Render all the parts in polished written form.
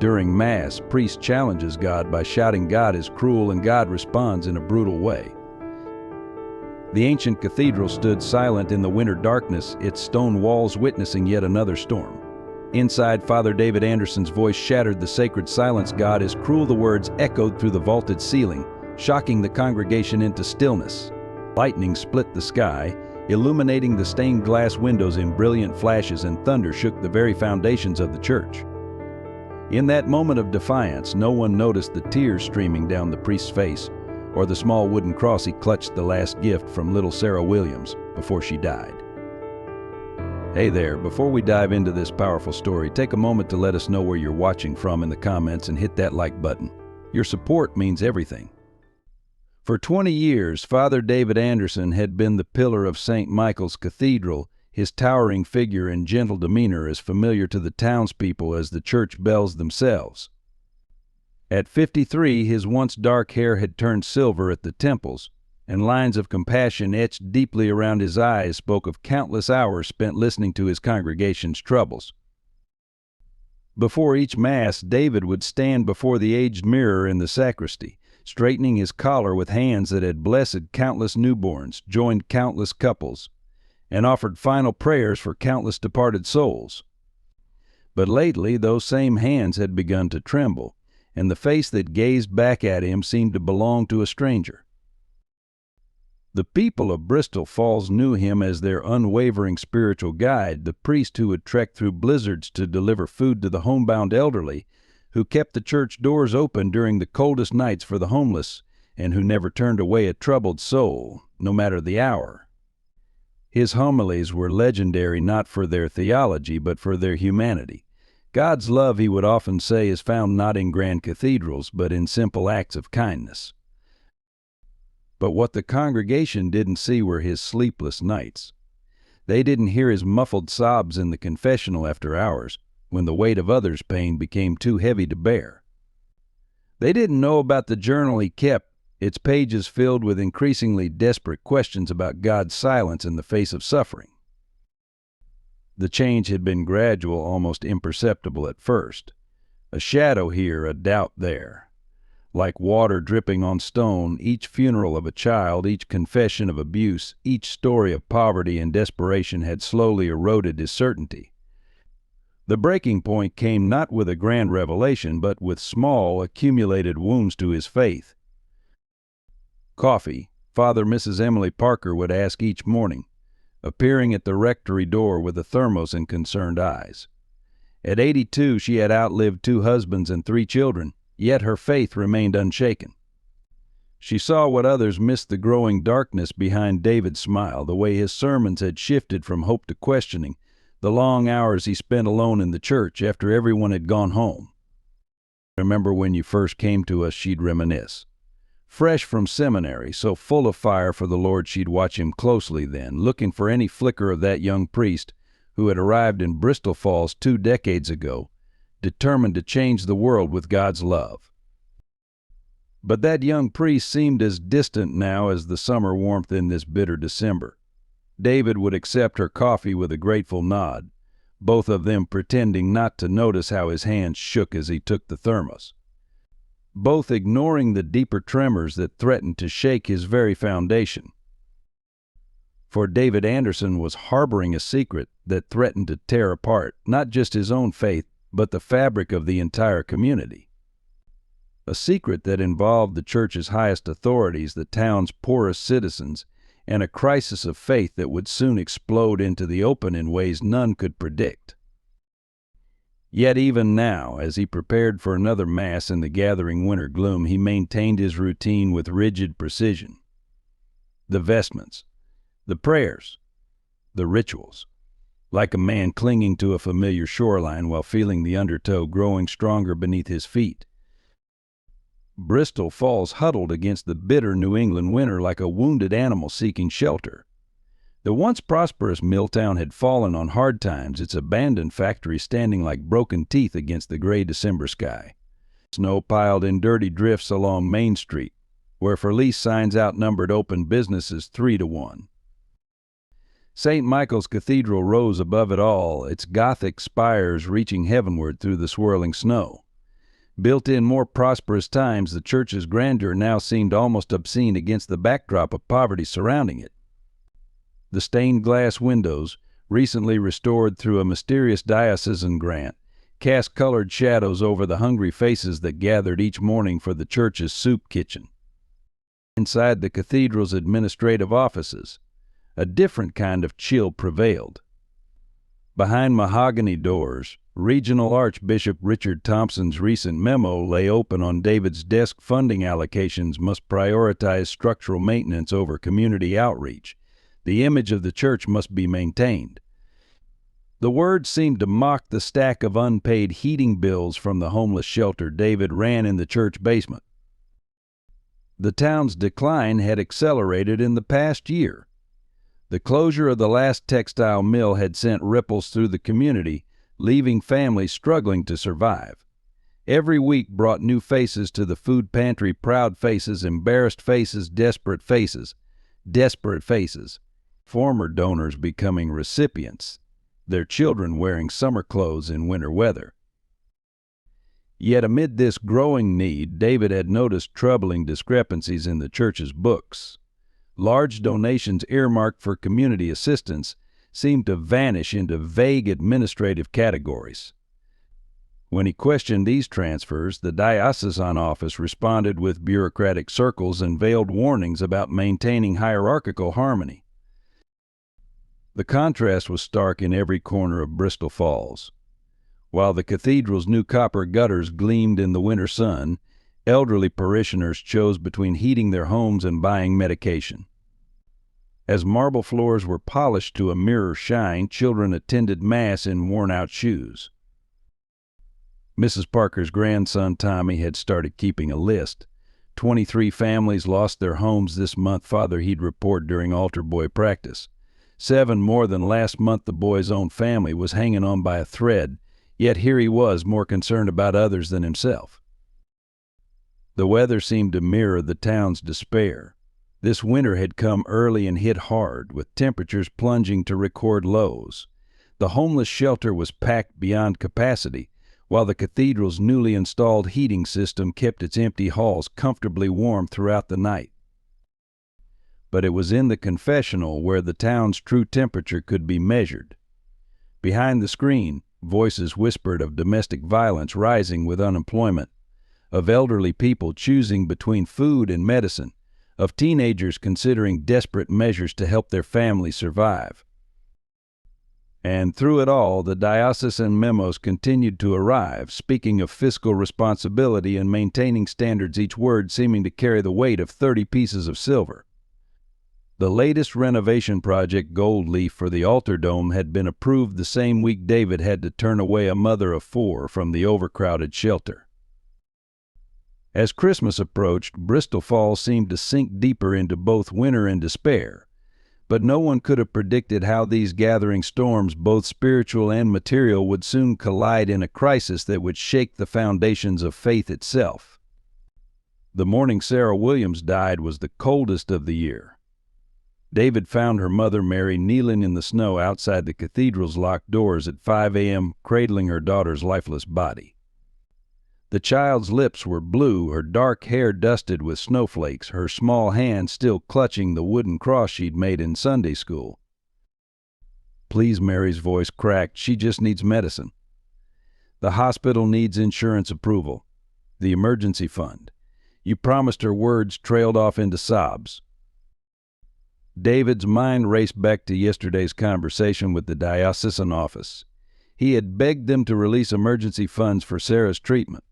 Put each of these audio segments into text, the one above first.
During Mass, priest challenges God by shouting God is cruel, and God responds in a brutal way. The ancient cathedral stood silent in the winter darkness, its stone walls witnessing yet another storm. Inside, Father David Anderson's voice shattered the sacred silence. God is cruel. The words echoed through the vaulted ceiling, shocking the congregation into stillness. Lightning split the sky, illuminating the stained glass windows in brilliant flashes, and thunder shook the very foundations of the church. In that moment of defiance, no one noticed the tears streaming down the priest's face, or the small wooden cross he clutched, the last gift from little Sarah Williams before she died. Hey there, before we dive into this powerful story, take a moment to let us know where you're watching from in the comments and hit that like button. Your support means everything. For 20 years, Father David Anderson had been the pillar of St. Michael's Cathedral, his towering figure and gentle demeanor as familiar to the townspeople as the church bells themselves. At 53, his once dark hair had turned silver at the temples, and lines of compassion etched deeply around his eyes spoke of countless hours spent listening to his congregation's troubles. Before each Mass, David would stand before the aged mirror in the sacristy, straightening his collar with hands that had blessed countless newborns, joined countless couples, and offered final prayers for countless departed souls. But lately, those same hands had begun to tremble, and the face that gazed back at him seemed to belong to a stranger. The people of Bristol Falls knew him as their unwavering spiritual guide, the priest who would trek through blizzards to deliver food to the homebound elderly, who kept the church doors open during the coldest nights for the homeless, and who never turned away a troubled soul, no matter the hour. His homilies were legendary not for their theology, but for their humanity. God's love, he would often say, is found not in grand cathedrals, but in simple acts of kindness. But what the congregation didn't see were his sleepless nights. They didn't hear his muffled sobs in the confessional after hours, when the weight of others' pain became too heavy to bear. They didn't know about the journal he kept, its pages filled with increasingly desperate questions about God's silence in the face of suffering. The change had been gradual, almost imperceptible at first. A shadow here, a doubt there. Like water dripping on stone, each funeral of a child, each confession of abuse, each story of poverty and desperation had slowly eroded his certainty. The breaking point came not with a grand revelation, but with small, accumulated wounds to his faith. Coffee, Father Mrs. Emily Parker would ask each morning, appearing at the rectory door with a thermos and concerned eyes. At 82, she had outlived 2 husbands and 3 children, yet her faith remained unshaken. She saw what others missed, the growing darkness behind David's smile, the way his sermons had shifted from hope to questioning, the long hours he spent alone in the church after everyone had gone home. "Remember when you first came to us," she'd reminisce. Fresh from seminary, so full of fire for the Lord, she'd watch him closely then, looking for any flicker of that young priest who had arrived in Bristol Falls 2 decades ago, determined to change the world with God's love. But that young priest seemed as distant now as the summer warmth in this bitter December. David would accept her coffee with a grateful nod, both of them pretending not to notice how his hands shook as he took the thermos, both ignoring the deeper tremors that threatened to shake his very foundation. For David Anderson was harboring a secret that threatened to tear apart not just his own faith, but the fabric of the entire community. A secret that involved the church's highest authorities, the town's poorest citizens, and a crisis of faith that would soon explode into the open in ways none could predict. Yet even now, as he prepared for another Mass in the gathering winter gloom, he maintained his routine with rigid precision. The vestments, the prayers, the rituals, like a man clinging to a familiar shoreline while feeling the undertow growing stronger beneath his feet. Bristol Falls huddled against the bitter New England winter like a wounded animal seeking shelter. The once prosperous mill town had fallen on hard times, its abandoned factories standing like broken teeth against the gray December sky. Snow piled in dirty drifts along Main Street, where for lease signs outnumbered open businesses 3 to 1. St. Michael's Cathedral rose above it all, its Gothic spires reaching heavenward through the swirling snow. Built in more prosperous times, the church's grandeur now seemed almost obscene against the backdrop of poverty surrounding it. The stained glass windows, recently restored through a mysterious diocesan grant, cast colored shadows over the hungry faces that gathered each morning for the church's soup kitchen. Inside the cathedral's administrative offices, a different kind of chill prevailed. Behind mahogany doors, Regional Archbishop Richard Thompson's recent memo lay open on David's desk. Funding allocations must prioritize structural maintenance over community outreach. The image of the church must be maintained. The words seemed to mock the stack of unpaid heating bills from the homeless shelter David ran in the church basement. The town's decline had accelerated in the past year. The closure of the last textile mill had sent ripples through the community, leaving families struggling to survive. Every week brought new faces to the food pantry, proud faces, embarrassed faces, desperate faces. Former donors becoming recipients, their children wearing summer clothes in winter weather. Yet amid this growing need, David had noticed troubling discrepancies in the church's books. Large donations earmarked for community assistance seemed to vanish into vague administrative categories. When he questioned these transfers, the diocesan office responded with bureaucratic circles and veiled warnings about maintaining hierarchical harmony. The contrast was stark in every corner of Bristol Falls. While the cathedral's new copper gutters gleamed in the winter sun, elderly parishioners chose between heating their homes and buying medication. As marble floors were polished to a mirror shine, children attended Mass in worn-out shoes. Mrs. Parker's grandson Tommy had started keeping a list. 23 families lost their homes this month, Father he'd report during altar boy practice. 7 more than last month. The boy's own family was hanging on by a thread, yet here he was, more concerned about others than himself. The weather seemed to mirror the town's despair. This winter had come early and hit hard, with temperatures plunging to record lows. The homeless shelter was packed beyond capacity, while the cathedral's newly installed heating system kept its empty halls comfortably warm throughout the night. But it was in the confessional where the town's true temperature could be measured. Behind the screen, voices whispered of domestic violence rising with unemployment, of elderly people choosing between food and medicine, of teenagers considering desperate measures to help their families survive. And through it all, the diocesan memos continued to arrive, speaking of fiscal responsibility and maintaining standards, each word seeming to carry the weight of 30 pieces of silver. The latest renovation project, Gold Leaf, for the altar dome had been approved the same week David had to turn away a mother of 4 from the overcrowded shelter. As Christmas approached, Bristol Falls seemed to sink deeper into both winter and despair. But no one could have predicted how these gathering storms, both spiritual and material, would soon collide in a crisis that would shake the foundations of faith itself. The morning Sarah Williams died was the coldest of the year. David found her mother Mary kneeling in the snow outside the cathedral's locked doors at 5 a.m., cradling her daughter's lifeless body. The child's lips were blue, her dark hair dusted with snowflakes, her small hand still clutching the wooden cross she'd made in Sunday school. "Please," Mary's voice cracked, "she just needs medicine. The hospital needs insurance approval. The emergency fund. You promised." Her words trailed off into sobs. David's mind raced back to yesterday's conversation with the diocesan office. He had begged them to release emergency funds for Sarah's treatment.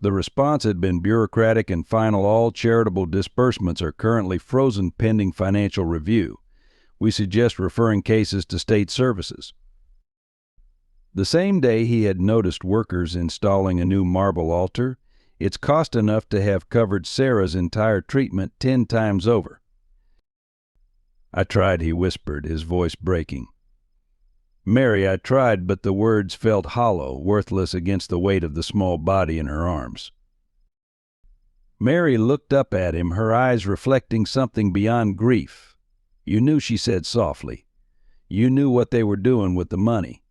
The response had been bureaucratic and final. "All charitable disbursements are currently frozen pending financial review. We suggest referring cases to state services." The same day he had noticed workers installing a new marble altar. It's cost enough to have covered Sarah's entire treatment 10 times over. "I tried," he whispered, his voice breaking. "Mary, I tried," but the words felt hollow, worthless against the weight of the small body in her arms. Mary looked up at him, her eyes reflecting something beyond grief. "You knew," she said softly. "You knew what they were doing with the money.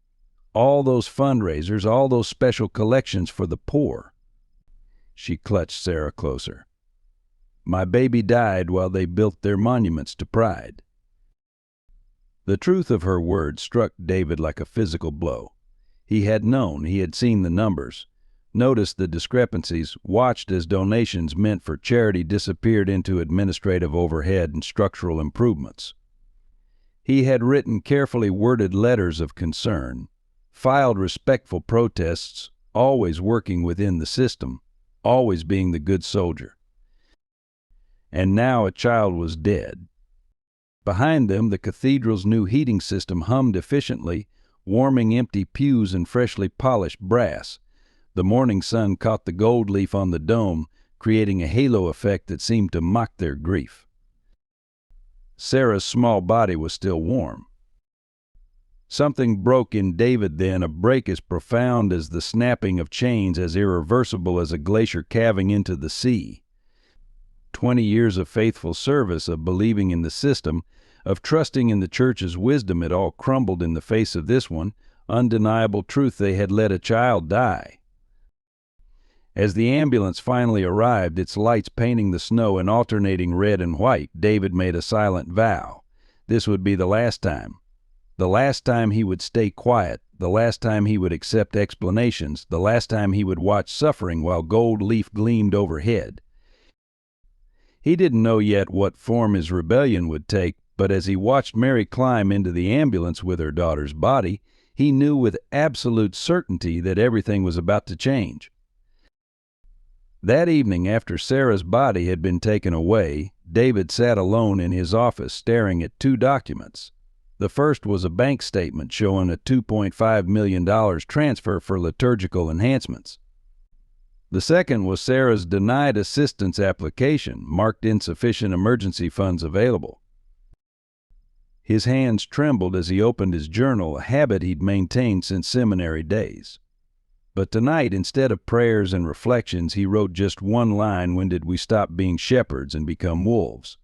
All those fundraisers, all those special collections for the poor. She clutched Sarah closer. My baby died while they built their monuments to pride. The truth of her words struck David like a physical blow. He had known, he had seen the numbers, noticed the discrepancies, watched as donations meant for charity disappeared into administrative overhead and structural improvements. He had written carefully worded letters of concern, filed respectful protests, always working within the system, always being the good soldier. And now a child was dead. Behind them, the cathedral's new heating system hummed efficiently, warming empty pews and freshly polished brass. The morning sun caught the gold leaf on the dome, creating a halo effect that seemed to mock their grief. Sarah's small body was still warm. Something broke in David then, a break as profound as the snapping of chains, as irreversible as a glacier calving into the sea. 20 years of faithful service, of believing in the system, of trusting in the church's wisdom, it all crumbled in the face of this one, undeniable truth: they had let a child die. As the ambulance finally arrived, its lights painting the snow in alternating red and white, David made a silent vow. This would be the last time. The last time he would stay quiet, the last time he would accept explanations, the last time he would watch suffering while gold leaf gleamed overhead. He didn't know yet what form his rebellion would take, but as he watched Mary climb into the ambulance with her daughter's body, he knew with absolute certainty that everything was about to change. That evening, after Sarah's body had been taken away, David sat alone in his office staring at two documents. The first was a bank statement showing a $2.5 million transfer for liturgical enhancements. The second was Sarah's denied assistance application, marked insufficient emergency funds available. His hands trembled as he opened his journal, a habit he'd maintained since seminary days. But tonight, instead of prayers and reflections, he wrote just one line: when did we stop being shepherds and become wolves?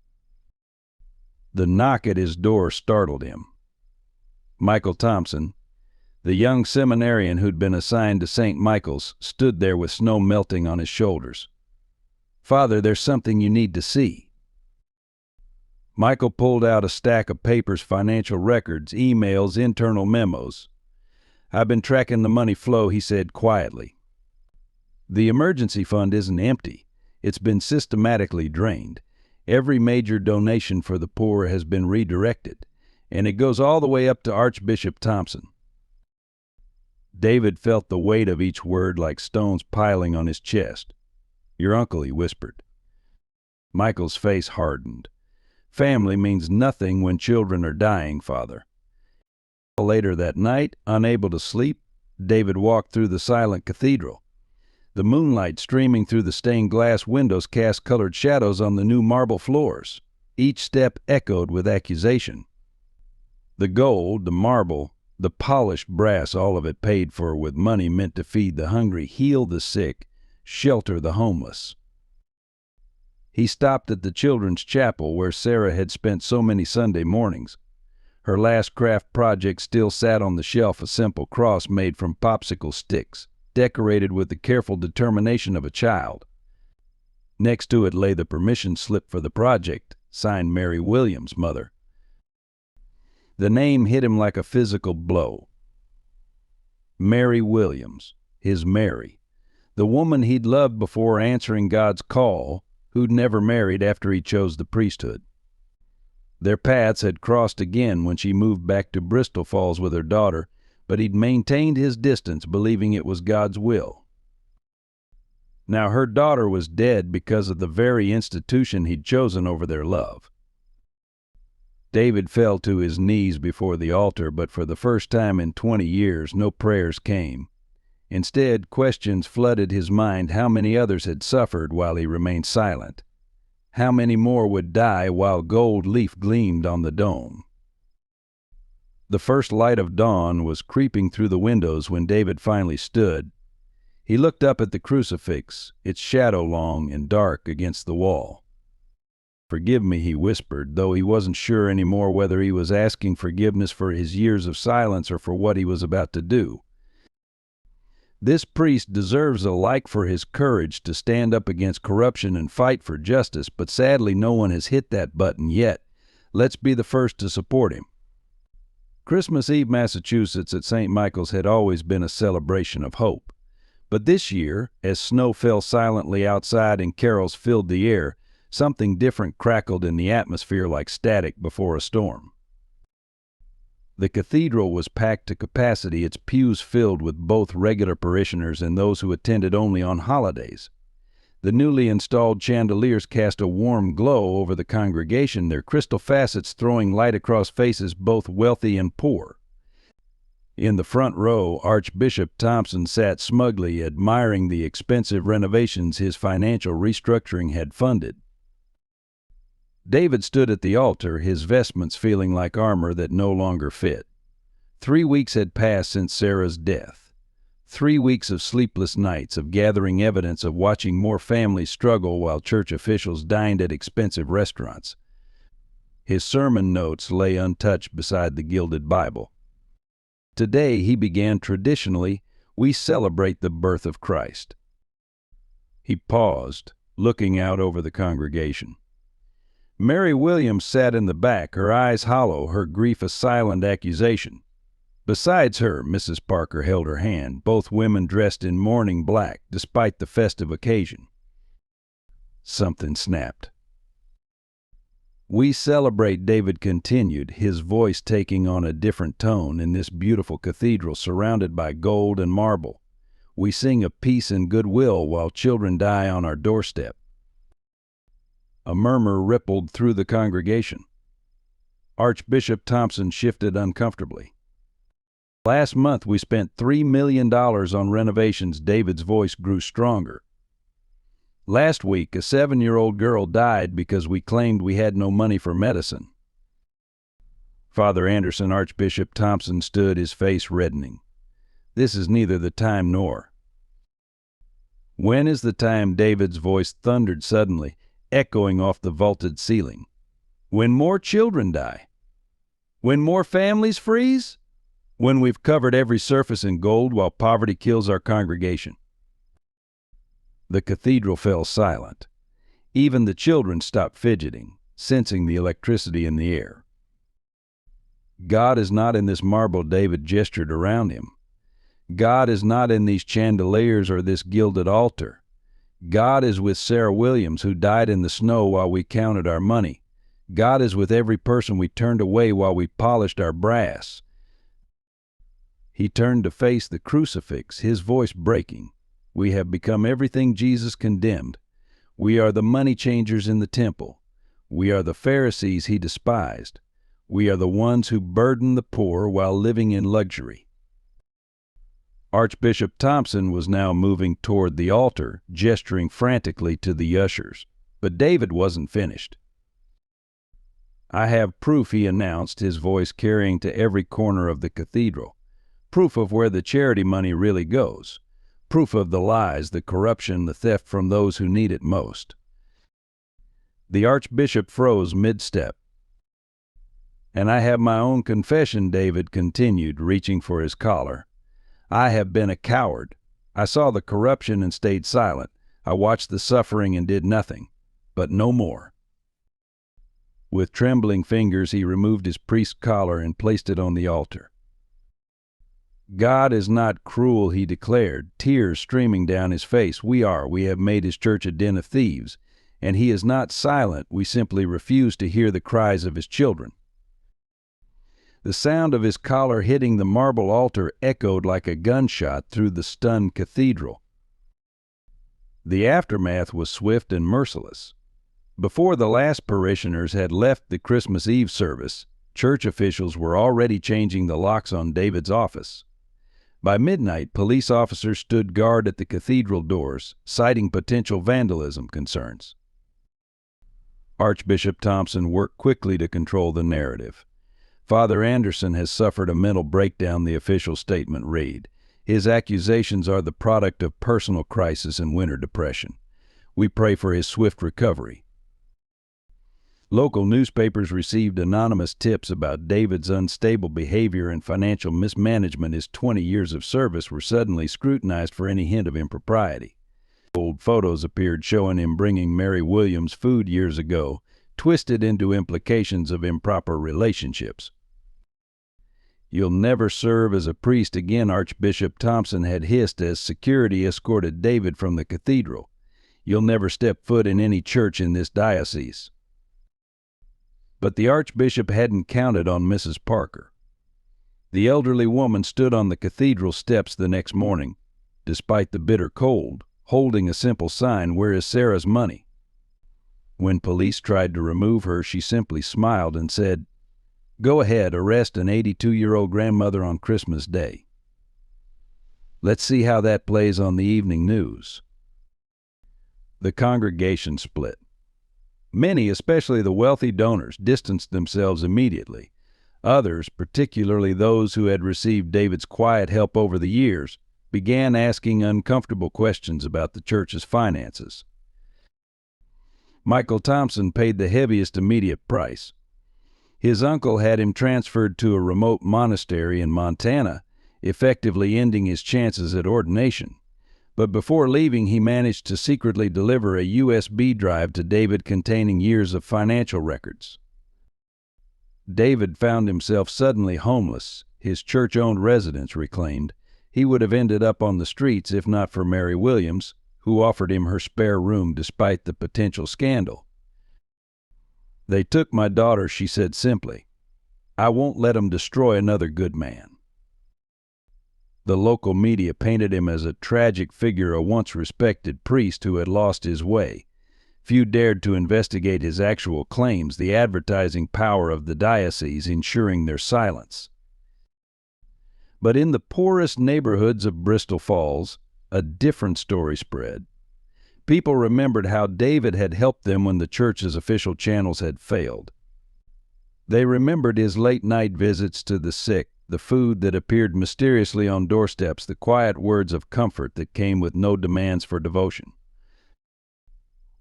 The knock at his door startled him. Michael Thompson, the young seminarian who'd been assigned to St. Michael's, stood there with snow melting on his shoulders. "Father, there's something you need to see." Michael pulled out a stack of papers, financial records, emails, internal memos. "I've been tracking the money flow," he said quietly. "The emergency fund isn't empty. It's been systematically drained. Every major donation for the poor has been redirected, and it goes all the way up to Archbishop Thompson." David felt the weight of each word like stones piling on his chest. "Your uncle," he whispered. Michael's face hardened. "Family means nothing when children are dying, Father." Later that night, unable to sleep, David walked through the silent cathedral. The moonlight streaming through the stained glass windows cast colored shadows on the new marble floors. Each step echoed with accusation. The gold, the marble, the polished brass, all of it paid for with money meant to feed the hungry, heal the sick, shelter the homeless. He stopped at the children's chapel where Sarah had spent so many Sunday mornings. Her last craft project still sat on the shelf, a simple cross made from popsicle sticks, decorated with the careful determination of a child. Next to it lay the permission slip for the project, signed Mary Williams, mother. The name hit him like a physical blow. Mary Williams, his Mary, the woman he'd loved before answering God's call, who'd never married after he chose the priesthood. Their paths had crossed again when she moved back to Bristol Falls with her daughter, but he'd maintained his distance, believing it was God's will. Now her daughter was dead because of the very institution he'd chosen over their love. David fell to his knees before the altar, but for the first time in 20 years, no prayers came. Instead, questions flooded his mind: how many others had suffered while he remained silent? How many more would die while gold leaf gleamed on the dome? The first light of dawn was creeping through the windows when David finally stood. He looked up at the crucifix, its shadow long and dark against the wall. "Forgive me," he whispered, though he wasn't sure anymore whether he was asking forgiveness for his years of silence or for what he was about to do. This priest deserves a like for his courage to stand up against corruption and fight for justice, but sadly no one has hit that button yet. Let's be the first to support him. Christmas Eve, Massachusetts at St. Michael's had always been a celebration of hope. But this year, as snow fell silently outside and carols filled the air, something different crackled in the atmosphere like static before a storm. The cathedral was packed to capacity, its pews filled with both regular parishioners and those who attended only on holidays. The newly installed chandeliers cast a warm glow over the congregation, their crystal facets throwing light across faces both wealthy and poor. In the front row, Archbishop Thompson sat smugly admiring the expensive renovations his financial restructuring had funded. David stood at the altar, his vestments feeling like armor that no longer fit. 3 weeks had passed since Sarah's death. 3 weeks of sleepless nights, of gathering evidence, of watching more families struggle while church officials dined at expensive restaurants. His sermon notes lay untouched beside the gilded Bible. Today, he began traditionally, we celebrate the birth of Christ. He paused, looking out over the congregation. Mary Williams sat in the back, her eyes hollow, her grief a silent accusation. Besides her, Mrs. Parker held her hand, both women dressed in mourning black, despite the festive occasion. Something snapped. We celebrate, David continued, his voice taking on a different tone in this beautiful cathedral surrounded by gold and marble. We sing of peace and goodwill while children die on our doorstep. A murmur rippled through the congregation. Archbishop Thompson shifted uncomfortably. Last month we spent $3 million on renovations. David's voice grew stronger. Last week, a 7-year-old girl died because we claimed we had no money for medicine. Father Anderson, Archbishop Thompson stood, his face reddening. This is neither the time nor. When is the time? David's voice thundered suddenly, echoing off the vaulted ceiling. When more children die? When more families freeze? When we've covered every surface in gold while poverty kills our congregation? The cathedral fell silent. Even the children stopped fidgeting, sensing the electricity in the air. God is not in this marble. David gestured around him. God is not in these chandeliers or this gilded altar. God is with Sarah Williams, who died in the snow while we counted our money. God is with every person we turned away while we polished our brass. He turned to face the crucifix, his voice breaking. We have become everything Jesus condemned. We are the money changers in the temple. We are the Pharisees he despised. We are the ones who burden the poor while living in luxury. Archbishop Thompson was now moving toward the altar, gesturing frantically to the ushers. But David wasn't finished. I have proof, he announced, his voice carrying to every corner of the cathedral. Proof of where the charity money really goes. Proof of the lies, the corruption, the theft from those who need it most. The Archbishop froze mid-step. And I have my own confession, David continued, reaching for his collar. I have been a coward. I saw the corruption and stayed silent. I watched the suffering and did nothing, but no more. With trembling fingers, he removed his priest's collar and placed it on the altar. God is not cruel, he declared, tears streaming down his face. We have made his church a den of thieves, and he is not silent. We simply refuse to hear the cries of his children. The sound of his collar hitting the marble altar echoed like a gunshot through the stunned cathedral. The aftermath was swift and merciless. Before the last parishioners had left the Christmas Eve service, church officials were already changing the locks on David's office. By midnight, police officers stood guard at the cathedral doors, citing potential vandalism concerns. Archbishop Thompson worked quickly to control the narrative. Father Anderson has suffered a mental breakdown, the official statement read. His accusations are the product of personal crisis and winter depression. We pray for his swift recovery. Local newspapers received anonymous tips about David's unstable behavior and financial mismanagement. His 20 years of service were suddenly scrutinized for any hint of impropriety. Old photos appeared showing him bringing Mary Williams food years ago, twisted into implications of improper relationships. "You'll never serve as a priest again," Archbishop Thompson had hissed as security escorted David from the cathedral. "You'll never step foot in any church in this diocese." But the Archbishop hadn't counted on Mrs. Parker. The elderly woman stood on the cathedral steps the next morning, despite the bitter cold, holding a simple sign, "Where is Sarah's money?" When police tried to remove her, she simply smiled and said, "Go ahead, arrest an 82-year-old grandmother on Christmas Day." Let's see how that plays on the evening news. The congregation split. Many, especially the wealthy donors, distanced themselves immediately. Others, particularly those who had received David's quiet help over the years, began asking uncomfortable questions about the church's finances. Michael Thompson paid the heaviest immediate price. His uncle had him transferred to a remote monastery in Montana, effectively ending his chances at ordination. But before leaving, he managed to secretly deliver a USB drive to David containing years of financial records. David found himself suddenly homeless, his church-owned residence reclaimed. He would have ended up on the streets if not for Mary Williams, who offered him her spare room despite the potential scandal. "They took my daughter," she said simply. "I won't let 'em destroy another good man." The local media painted him as a tragic figure, a once respected priest who had lost his way. Few dared to investigate his actual claims, the advertising power of the diocese ensuring their silence. But in the poorest neighborhoods of Bristol Falls, a different story spread. People remembered how David had helped them when the church's official channels had failed. They remembered his late-night visits to the sick, the food that appeared mysteriously on doorsteps, the quiet words of comfort that came with no demands for devotion.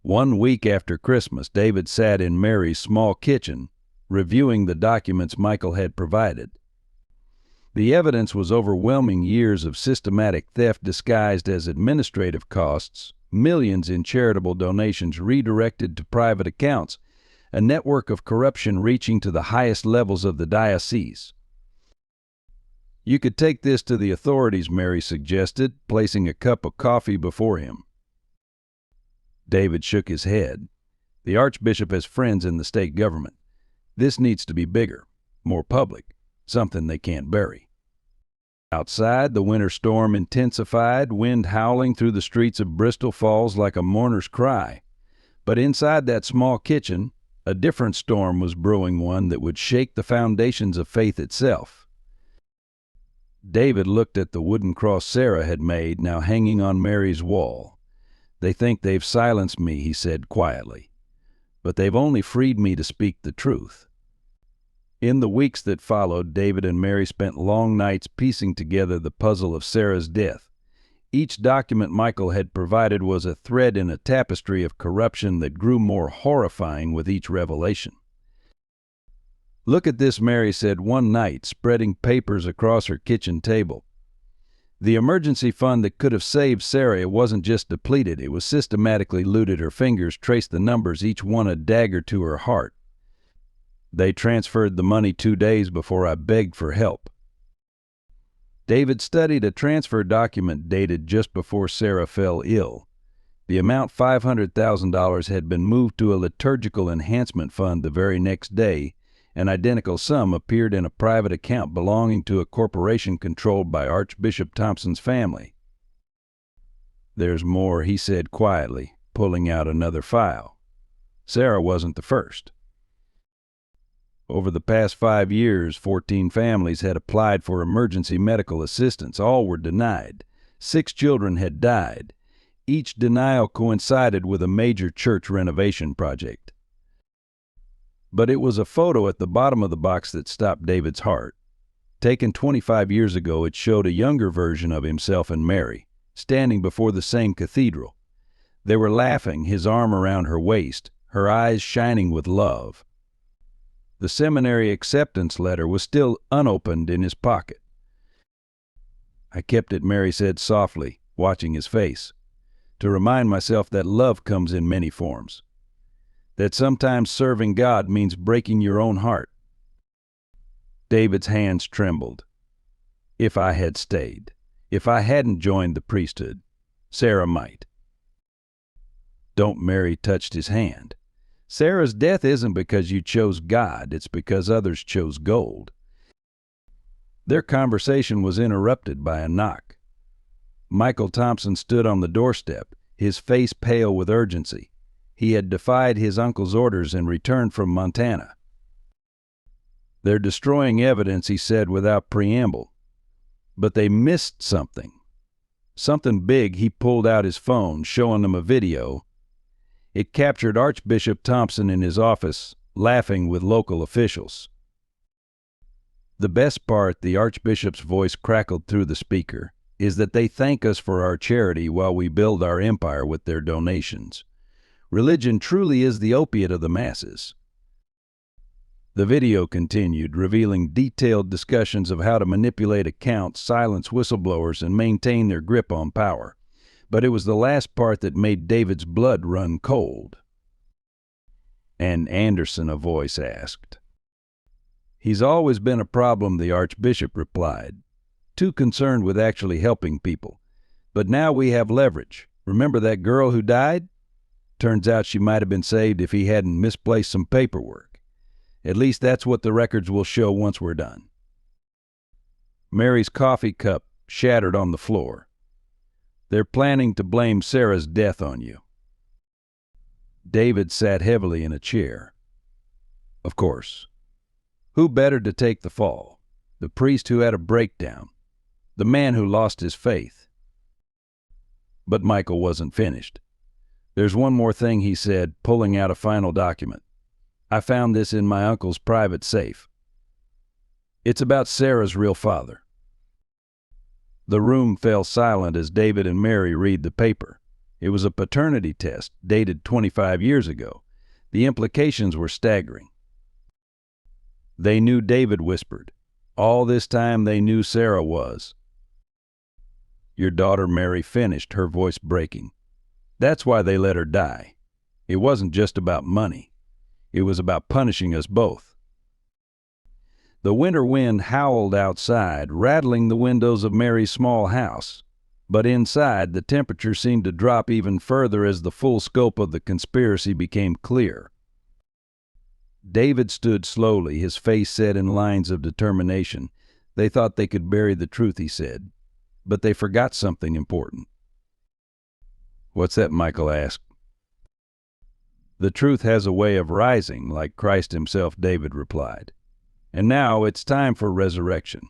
One week after Christmas, David sat in Mary's small kitchen, reviewing the documents Michael had provided. The evidence was overwhelming: years of systematic theft disguised as administrative costs, millions in charitable donations redirected to private accounts, a network of corruption reaching to the highest levels of the diocese. "You could take this to the authorities," Mary suggested, placing a cup of coffee before him. David shook his head. "The Archbishop has friends in the state government. This needs to be bigger, more public, something they can't bury." Outside, the winter storm intensified, wind howling through the streets of Bristol Falls like a mourner's cry. But inside that small kitchen, a different storm was brewing, one that would shake the foundations of faith itself. David looked at the wooden cross Sarah had made, now hanging on Mary's wall. "They think they've silenced me," he said quietly. "But they've only freed me to speak the truth." In the weeks that followed, David and Mary spent long nights piecing together the puzzle of Sarah's death. Each document Michael had provided was a thread in a tapestry of corruption that grew more horrifying with each revelation. "Look at this," Mary said one night, spreading papers across her kitchen table. "The emergency fund that could have saved Sarah wasn't just depleted, it was systematically looted." Her fingers traced the numbers, each one a dagger to her heart. "They transferred the money 2 days before I begged for help." David studied a transfer document dated just before Sarah fell ill. The amount, $500,000, had been moved to a liturgical enhancement fund the very next day. An identical sum appeared in a private account belonging to a corporation controlled by Archbishop Thompson's family. "There's more," he said quietly, pulling out another file. Sarah wasn't the first. Over the past 5 years, 14 families had applied for emergency medical assistance. All were denied. 6 children had died. Each denial coincided with a major church renovation project. But it was a photo at the bottom of the box that stopped David's heart. Taken 25 years ago, it showed a younger version of himself and Mary, standing before the same cathedral. They were laughing, his arm around her waist, her eyes shining with love. The seminary acceptance letter was still unopened in his pocket. "I kept it," Mary said softly, watching his face, "to remind myself that love comes in many forms. That sometimes serving God means breaking your own heart." David's hands trembled. If I had stayed, if I hadn't joined the priesthood, Sarah might. "Don't." Mary touched his hand. "Sarah's death isn't because you chose God, it's because others chose gold." Their conversation was interrupted by a knock. Michael Thompson stood on the doorstep, his face pale with urgency. He had defied his uncle's orders and returned from Montana. "They're destroying evidence," he said without preamble. "But they missed something. Something big." He pulled out his phone, showing them a video. It captured Archbishop Thompson in his office, laughing with local officials. "The best part," the Archbishop's voice crackled through the speaker, "is that they thank us for our charity while we build our empire with their donations. Religion truly is the opiate of the masses." The video continued, revealing detailed discussions of how to manipulate accounts, silence whistleblowers, and maintain their grip on power. But it was the last part that made David's blood run cold. "And Anderson?" a voice asked. "He's always been a problem," the Archbishop replied, "too concerned with actually helping people. But now we have leverage. Remember that girl who died? Turns out she might have been saved if he hadn't misplaced some paperwork. At least that's what the records will show once we're done." Mary's coffee cup shattered on the floor. "They're planning to blame Sarah's death on you." David sat heavily in a chair. Of course. Who better to take the fall? The priest who had a breakdown. The man who lost his faith. But Michael wasn't finished. "There's one more thing," he said, pulling out a final document. "I found this in my uncle's private safe. It's about Sarah's real father." The room fell silent as David and Mary read the paper. It was a paternity test, dated 25 years ago. The implications were staggering. "They knew," David whispered. "All this time they knew Sarah was." "Your daughter," Mary finished, her voice breaking. "That's why they let her die. It wasn't just about money. It was about punishing us both." The winter wind howled outside, rattling the windows of Mary's small house. But inside, the temperature seemed to drop even further as the full scope of the conspiracy became clear. David stood slowly, his face set in lines of determination. "They thought they could bury the truth," he said. "But they forgot something important." "What's that?" Michael asked. "The truth has a way of rising, like Christ himself," David replied. "And now it's time for resurrection."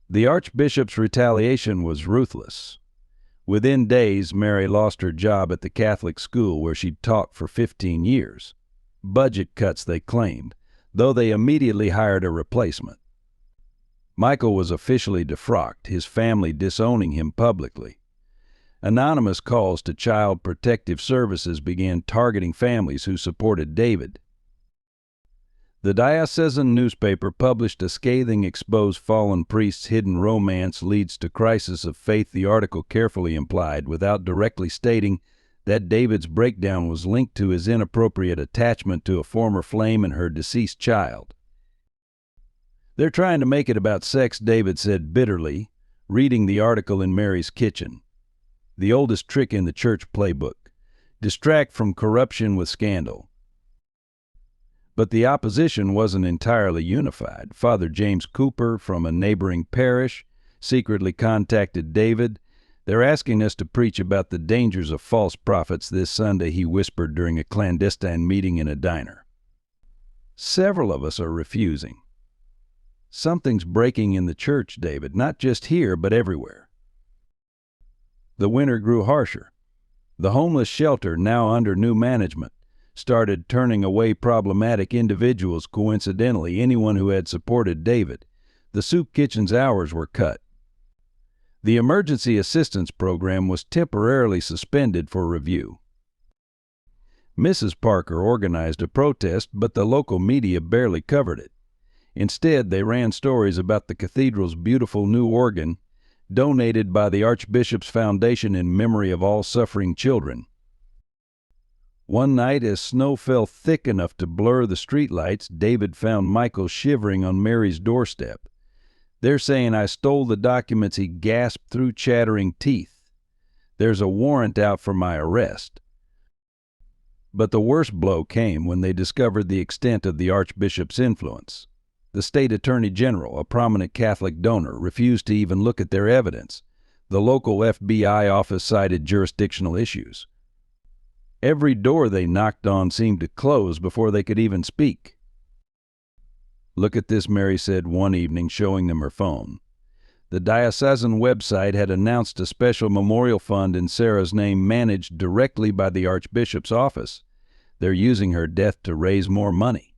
The Archbishop's retaliation was ruthless. Within days, Mary lost her job at the Catholic school where she'd taught for 15 years. Budget cuts, they claimed, though they immediately hired a replacement. Michael was officially defrocked, his family disowning him publicly. Anonymous calls to Child Protective Services began targeting families who supported David. The diocesan newspaper published a scathing expose fallen priest's hidden romance leads to crisis of faith. The article carefully implied, without directly stating, that David's breakdown was linked to his inappropriate attachment to a former flame and her deceased child. "They're trying to make it about sex," David said bitterly, reading the article in Mary's kitchen. "The oldest trick in the church playbook. Distract from corruption with scandal." But the opposition wasn't entirely unified. Father James Cooper from a neighboring parish secretly contacted David. "They're asking us to preach about the dangers of false prophets this Sunday," he whispered during a clandestine meeting in a diner. "Several of us are refusing." "Something's breaking in the church, David, not just here, but everywhere." The winter grew harsher. The homeless shelter, now under new management, started turning away problematic individuals, coincidentally anyone who had supported David. The soup kitchen's hours were cut. The emergency assistance program was temporarily suspended for review. Mrs. Parker organized a protest, but the local media barely covered it. Instead, they ran stories about the cathedral's beautiful new organ, donated by the Archbishop's Foundation in memory of all suffering children. One night, as snow fell thick enough to blur the streetlights, David found Michael shivering on Mary's doorstep. "They're saying I stole the documents," he gasped through chattering teeth. "There's a warrant out for my arrest." But the worst blow came when they discovered the extent of the Archbishop's influence. The state attorney general, a prominent Catholic donor, refused to even look at their evidence. The local FBI office cited jurisdictional issues. Every door they knocked on seemed to close before they could even speak. "Look at this," Mary said one evening, showing them her phone. The diocesan website had announced a special memorial fund in Sarah's name managed directly by the Archbishop's office. They're using her death to raise more money.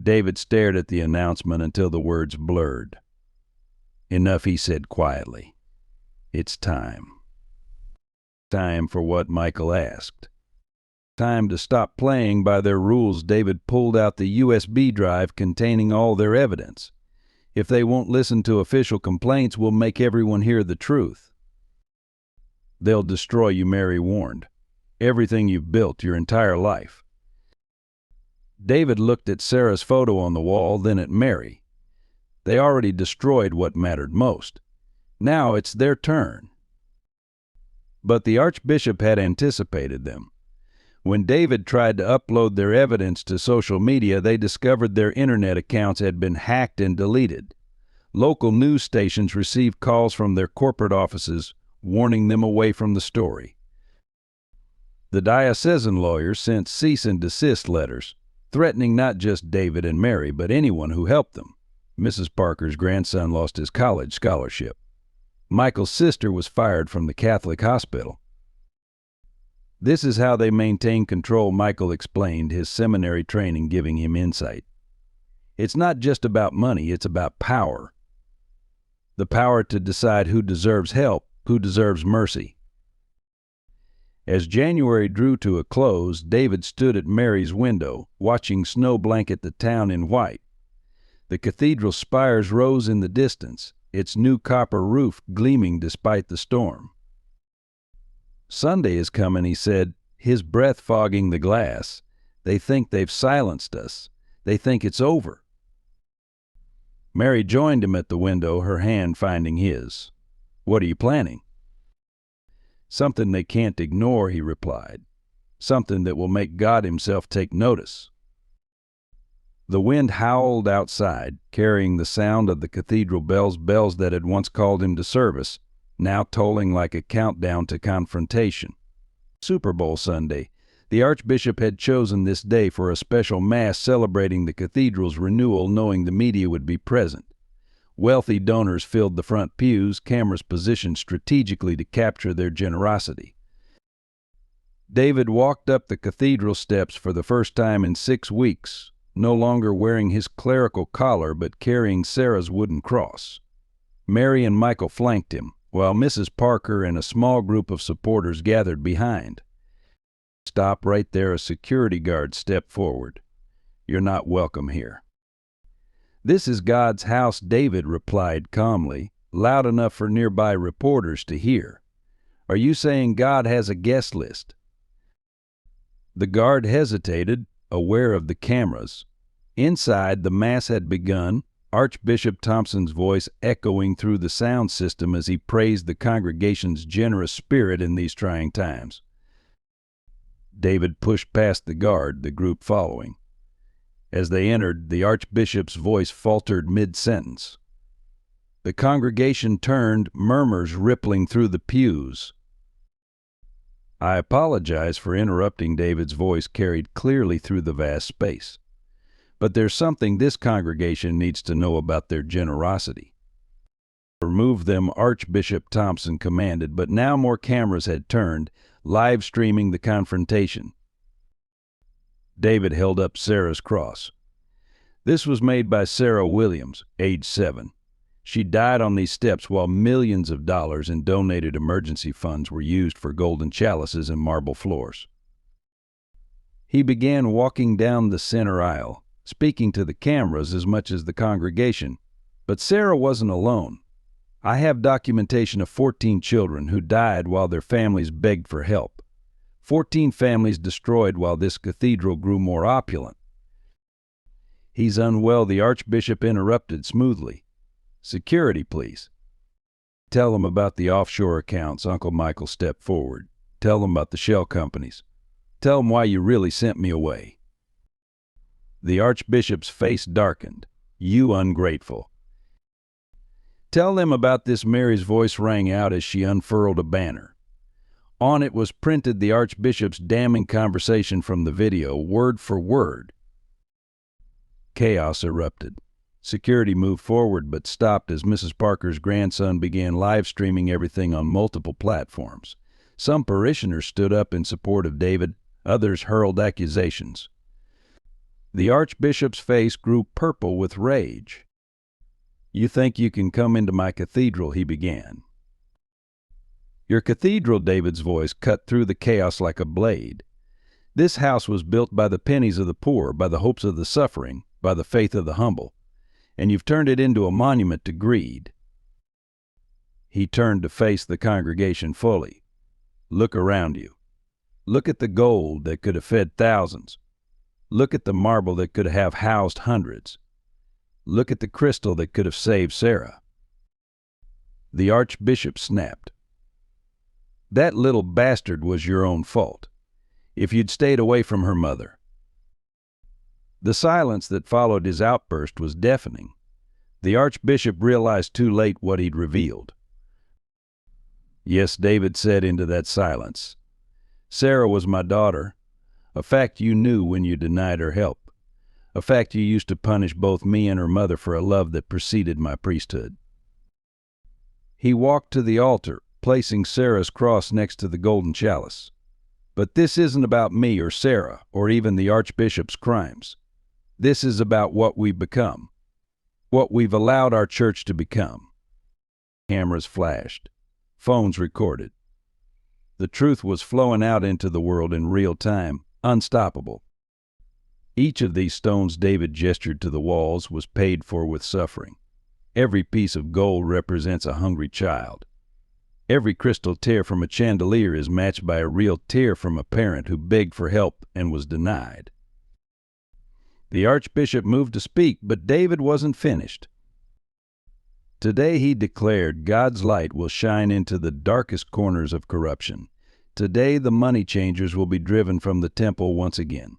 David stared at the announcement until the words blurred. "Enough," he said quietly. "It's time." Time for what? Michael asked. Time to stop playing by their rules. David pulled out the USB drive containing all their evidence. "If they won't listen to official complaints, we'll make everyone hear the truth." "They'll destroy you," Mary warned. "Everything you've built your entire life." David looked at Sarah's photo on the wall, then at Mary. They already destroyed what mattered most. Now it's their turn. But the Archbishop had anticipated them. When David tried to upload their evidence to social media, they discovered their internet accounts had been hacked and deleted. Local news stations received calls from their corporate offices warning them away from the story. The diocesan lawyers sent cease and desist letters, threatening not just David and Mary, but anyone who helped them. Mrs. Parker's grandson lost his college scholarship. Michael's sister was fired from the Catholic hospital. "This is how they maintain control," Michael explained, his seminary training giving him insight. "It's not just about money, it's about power. The power to decide who deserves help, who deserves mercy." As January drew to a close, David stood at Mary's window, watching snow blanket the town in white. The cathedral spires rose in the distance, its new copper roof gleaming despite the storm. "Sunday is coming," he said, his breath fogging the glass. "They think they've silenced us. They think it's over." Mary joined him at the window, her hand finding his. "What are you planning?" "Something they can't ignore," he replied. "Something that will make God himself take notice." The wind howled outside, carrying the sound of the cathedral bells that had once called him to service, now tolling like a countdown to confrontation. Super Bowl Sunday. The Archbishop had chosen this day for a special Mass celebrating the cathedral's renewal, knowing the media would be present. Wealthy donors filled the front pews, cameras positioned strategically to capture their generosity. David walked up the cathedral steps for the first time in 6 weeks, no longer wearing his clerical collar but carrying Sarah's wooden cross. Mary and Michael flanked him, while Mrs. Parker and a small group of supporters gathered behind. "Stop right there," a security guard stepped forward. "You're not welcome here." "This is God's house," David replied calmly, loud enough for nearby reporters to hear. "Are you saying God has a guest list?" The guard hesitated, aware of the cameras. Inside, the Mass had begun, Archbishop Thompson's voice echoing through the sound system as he praised the congregation's generous spirit in these trying times. David pushed past the guard, the group following. As they entered, the Archbishop's voice faltered mid-sentence. The congregation turned, murmurs rippling through the pews. "I apologize for interrupting." David's voice carried clearly through the vast space. "But there's something this congregation needs to know about their generosity." "Remove them," Archbishop Thompson commanded, but now more cameras had turned, live streaming the confrontation. David held up Sarah's cross. "This was made by Sarah Williams, age 7. She died on these steps while millions of dollars in donated emergency funds were used for golden chalices and marble floors." He began walking down the center aisle, speaking to the cameras as much as the congregation. But Sarah wasn't alone. I have documentation of 14 children who died while their families begged for help. 14 families destroyed while this cathedral grew more opulent. He's unwell, the Archbishop interrupted smoothly. Security, please. Tell them about the offshore accounts. Uncle Michael stepped forward. Tell them about the shell companies. Tell them why you really sent me away. The Archbishop's face darkened. You ungrateful. Tell them about this. Mary's voice rang out as she unfurled a banner. On it was printed the Archbishop's damning conversation from the video, word for word. Chaos erupted. Security moved forward but stopped as Mrs. Parker's grandson began live streaming everything on multiple platforms. Some parishioners stood up in support of David, others hurled accusations. The Archbishop's face grew purple with rage. You think you can come into my cathedral, he began. Your cathedral, David's voice cut through the chaos like a blade. This house was built by the pennies of the poor, by the hopes of the suffering, by the faith of the humble, and you've turned it into a monument to greed. He turned to face the congregation fully. Look around you. Look at the gold that could have fed thousands. Look at the marble that could have housed hundreds. Look at the crystal that could have saved Sarah. The Archbishop snapped. That little bastard was your own fault. If you'd stayed away from her mother. The silence that followed his outburst was deafening. The Archbishop realized too late what he'd revealed. Yes, David said into that silence. Sarah was my daughter, a fact you knew when you denied her help, a fact you used to punish both me and her mother for a love that preceded my priesthood. He walked to the altar, placing Sarah's cross next to the golden chalice. But this isn't about me or Sarah or even the Archbishop's crimes. This is about what we've become, what we've allowed our church to become. Cameras flashed. Phones recorded. The truth was flowing out into the world in real time, unstoppable. Each of these stones, David gestured to the walls, was paid for with suffering. Every piece of gold represents a hungry child. Every crystal tear from a chandelier is matched by a real tear from a parent who begged for help and was denied. The Archbishop moved to speak, but David wasn't finished. Today, he declared, God's light will shine into the darkest corners of corruption. Today, the money changers will be driven from the temple once again.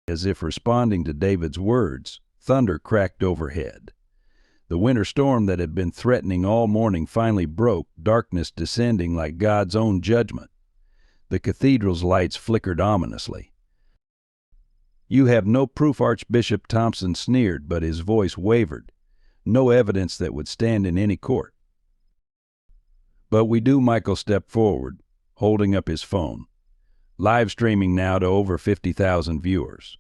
As if responding to David's words, thunder cracked overhead. The winter storm that had been threatening all morning finally broke, darkness descending like God's own judgment. The cathedral's lights flickered ominously. You have no proof, Archbishop Thompson sneered, but his voice wavered. No evidence that would stand in any court. But we do. Michael stepped forward, holding up his phone. Live streaming now to over 50,000 viewers.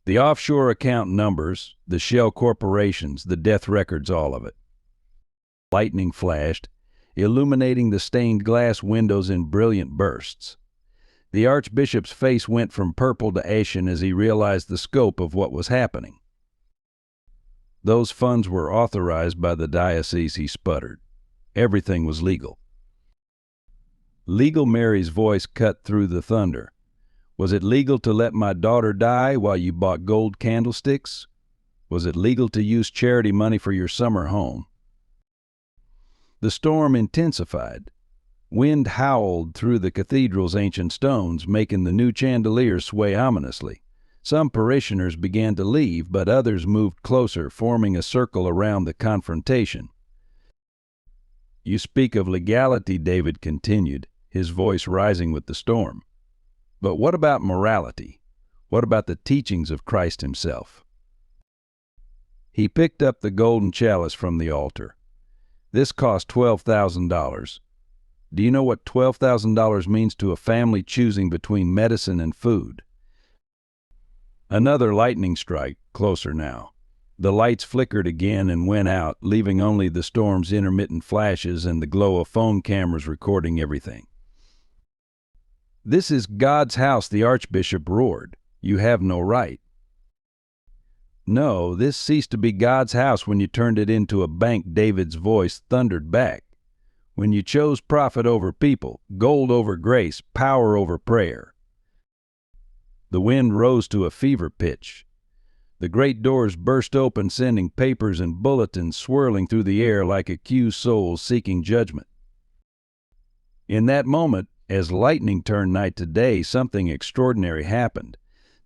The offshore account numbers, the shell corporations, the death records, all of it. Lightning flashed, illuminating the stained glass windows in brilliant bursts. The Archbishop's face went from purple to ashen as he realized the scope of what was happening. Those funds were authorized by the diocese, he sputtered. Everything was legal. Legal? Mary's voice cut through the thunder. Was it legal to let my daughter die while you bought gold candlesticks? Was it legal to use charity money for your summer home? The storm intensified. Wind howled through the cathedral's ancient stones, making the new chandeliers sway ominously. Some parishioners began to leave, but others moved closer, forming a circle around the confrontation. You speak of legality, David continued, his voice rising with the storm. But what about morality? What about the teachings of Christ himself? He picked up the golden chalice from the altar. This cost $12,000. Do you know what $12,000 means to a family choosing between medicine and food? Another lightning strike, closer now. The lights flickered again and went out, leaving only the storm's intermittent flashes and the glow of phone cameras recording everything. "This is God's house," the archbishop roared. "You have no right." "No, this ceased to be God's house when you turned it into a bank," David's voice thundered back. "When you chose profit over people, gold over grace, power over prayer." The wind rose to a fever pitch. The great doors burst open, sending papers and bulletins swirling through the air like accused souls seeking judgment. In that moment, as lightning turned night to day, something extraordinary happened.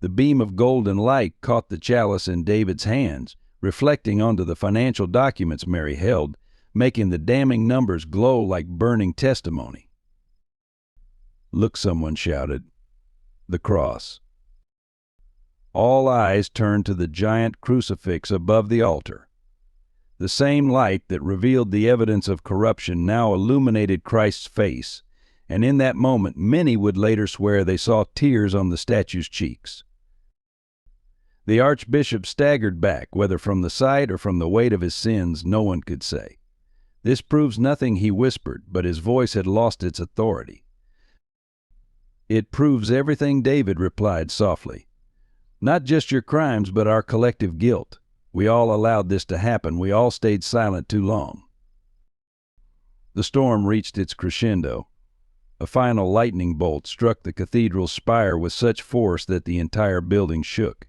The beam of golden light caught the chalice in David's hands, reflecting onto the financial documents Mary held, making the damning numbers glow like burning testimony. "Look," someone shouted. "The cross." All eyes turned to the giant crucifix above the altar. The same light that revealed the evidence of corruption now illuminated Christ's face, and in that moment many would later swear they saw tears on the statue's cheeks. The archbishop staggered back, whether from the sight or from the weight of his sins, no one could say. "This proves nothing," he whispered, but his voice had lost its authority. "It proves everything," David replied softly. "Not just your crimes, but our collective guilt. We all allowed this to happen. We all stayed silent too long." The storm reached its crescendo. A final lightning bolt struck the cathedral's spire with such force that the entire building shook.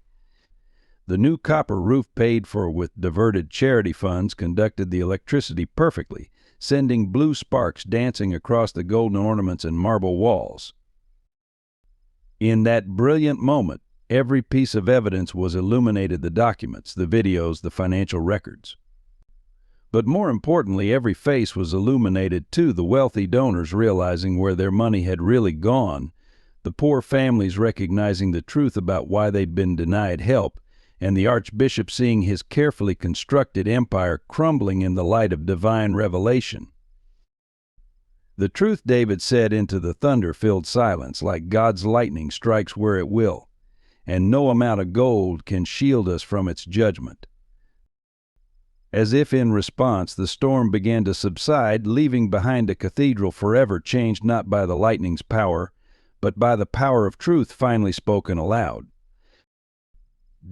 The new copper roof, paid for with diverted charity funds, conducted the electricity perfectly, sending blue sparks dancing across the golden ornaments and marble walls. In that brilliant moment, every piece of evidence was illuminated: the documents, the videos, the financial records. But more importantly, every face was illuminated too, the wealthy donors realizing where their money had really gone, the poor families recognizing the truth about why they'd been denied help, and the archbishop seeing his carefully constructed empire crumbling in the light of divine revelation. "The truth," David said into the thunder-filled silence, "like God's lightning strikes where it will, and no amount of gold can shield us from its judgment." As if in response, the storm began to subside, leaving behind a cathedral forever changed not by the lightning's power, but by the power of truth finally spoken aloud.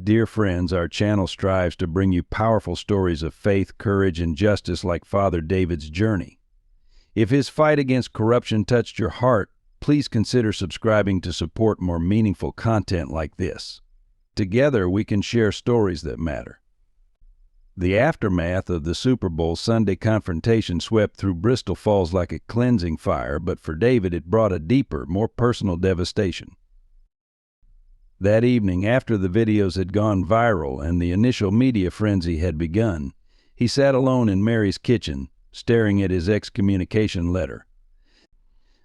Dear friends, our channel strives to bring you powerful stories of faith, courage, and justice like Father David's journey. If his fight against corruption touched your heart, please consider subscribing to support more meaningful content like this. Together, we can share stories that matter. The aftermath of the Super Bowl Sunday confrontation swept through Bristol Falls like a cleansing fire, but for David it brought a deeper, more personal devastation. That evening, after the videos had gone viral and the initial media frenzy had begun, he sat alone in Mary's kitchen, staring at his excommunication letter.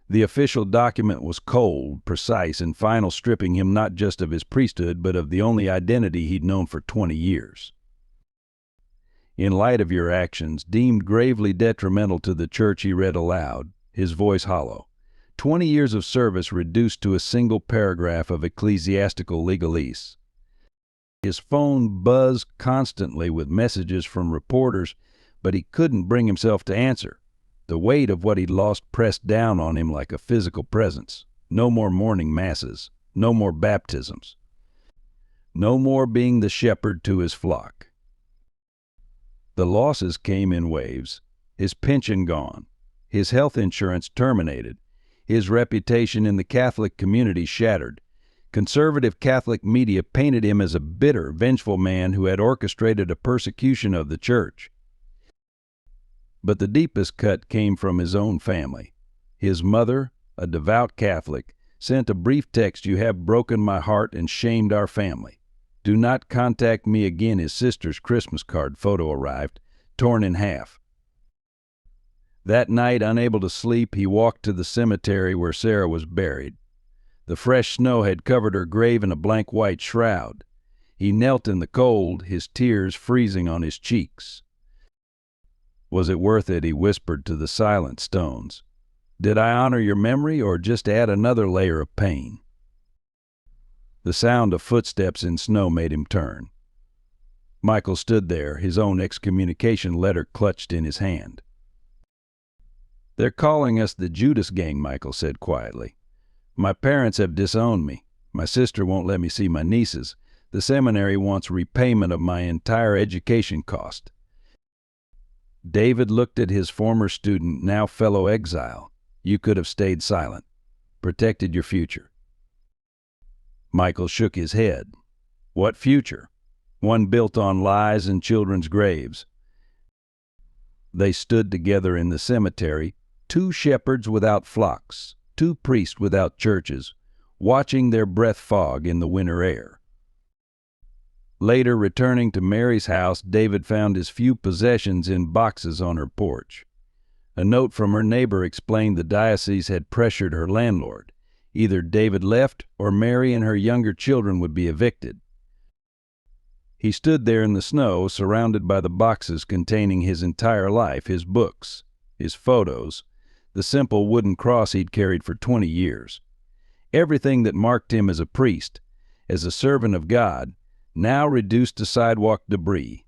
The official document was cold, precise, and final, stripping him not just of his priesthood, but of the only identity he'd known for 20 years. "In light of your actions, deemed gravely detrimental to the church," he read aloud, his voice hollow. 20 years of service reduced to a single paragraph of ecclesiastical legalese. His phone buzzed constantly with messages from reporters, but he couldn't bring himself to answer. The weight of what he'd lost pressed down on him like a physical presence. No more morning masses. No more baptisms. No more being the shepherd to his flock. The losses came in waves. His pension gone. His health insurance terminated. His reputation in the Catholic community shattered. Conservative Catholic media painted him as a bitter, vengeful man who had orchestrated a persecution of the church. But the deepest cut came from his own family. His mother, a devout Catholic, sent a brief text: "You have broken my heart and shamed our family. Do not contact me again." His sister's Christmas card photo arrived, torn in half. That night, unable to sleep, he walked to the cemetery where Sarah was buried. The fresh snow had covered her grave in a blank white shroud. He knelt in the cold, his tears freezing on his cheeks. "Was it worth it?" he whispered to the silent stones. "Did I honor your memory, or just add another layer of pain?" The sound of footsteps in snow made him turn. Michael stood there, his own excommunication letter clutched in his hand. "They're calling us the Judas Gang," Michael said quietly. My parents have disowned me. My sister won't let me see my nieces. The seminary wants repayment of my entire education cost. David looked at his former student, now fellow exile. You could have stayed silent, protected your future. Michael shook his head. What future? One built on lies and children's graves. They stood together in the cemetery, two shepherds without flocks, two priests without churches, watching their breath fog in the winter air. Later, returning to Mary's house, David found his few possessions in boxes on her porch. A note from her neighbor explained the diocese had pressured her landlord. Either David left or Mary and her younger children would be evicted. He stood there in the snow, surrounded by the boxes containing his entire life, his books, his photos, the simple wooden cross he'd carried for 20 years. Everything that marked him as a priest, as a servant of God, now reduced to sidewalk debris.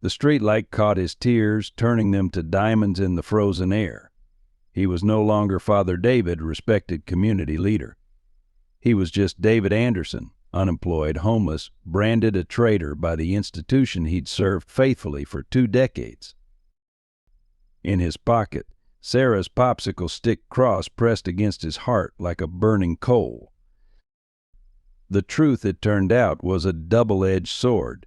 The streetlight caught his tears, turning them to diamonds in the frozen air. He was no longer Father David, respected community leader. He was just David Anderson, unemployed, homeless, branded a traitor by the institution he'd served faithfully for 2 decades. In his pocket, Sarah's popsicle stick cross pressed against his heart like a burning coal. The truth, it turned out, was a double-edged sword.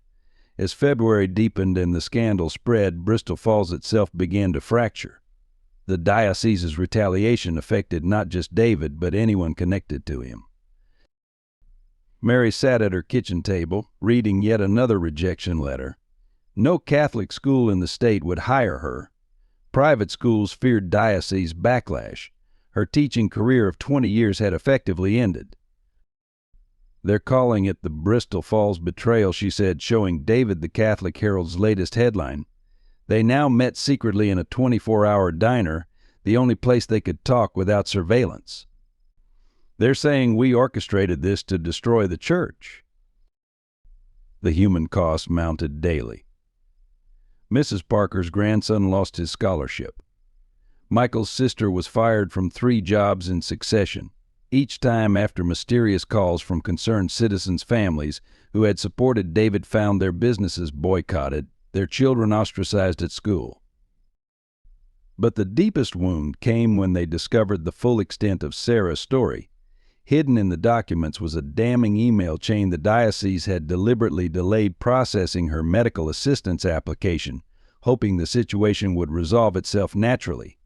As February deepened and the scandal spread, Bristol Falls itself began to fracture. The diocese's retaliation affected not just David, but anyone connected to him. Mary sat at her kitchen table, reading yet another rejection letter. No Catholic school in the state would hire her. Private schools feared diocese backlash. Her teaching career of 20 years had effectively ended. They're calling it the Bristol Falls betrayal, she said, showing David the Catholic Herald's latest headline. They now met secretly in a 24-hour diner, the only place they could talk without surveillance. They're saying we orchestrated this to destroy the church. The human cost mounted daily. Mrs. Parker's grandson lost his scholarship. Michael's sister was fired from 3 jobs in succession, each time after mysterious calls from concerned citizens' families who had supported David found their businesses boycotted, their children ostracized at school. But the deepest wound came when they discovered the full extent of Sarah's story. Hidden in the documents was a damning email chain the diocese had deliberately delayed processing her medical assistance application, hoping the situation would resolve itself naturally.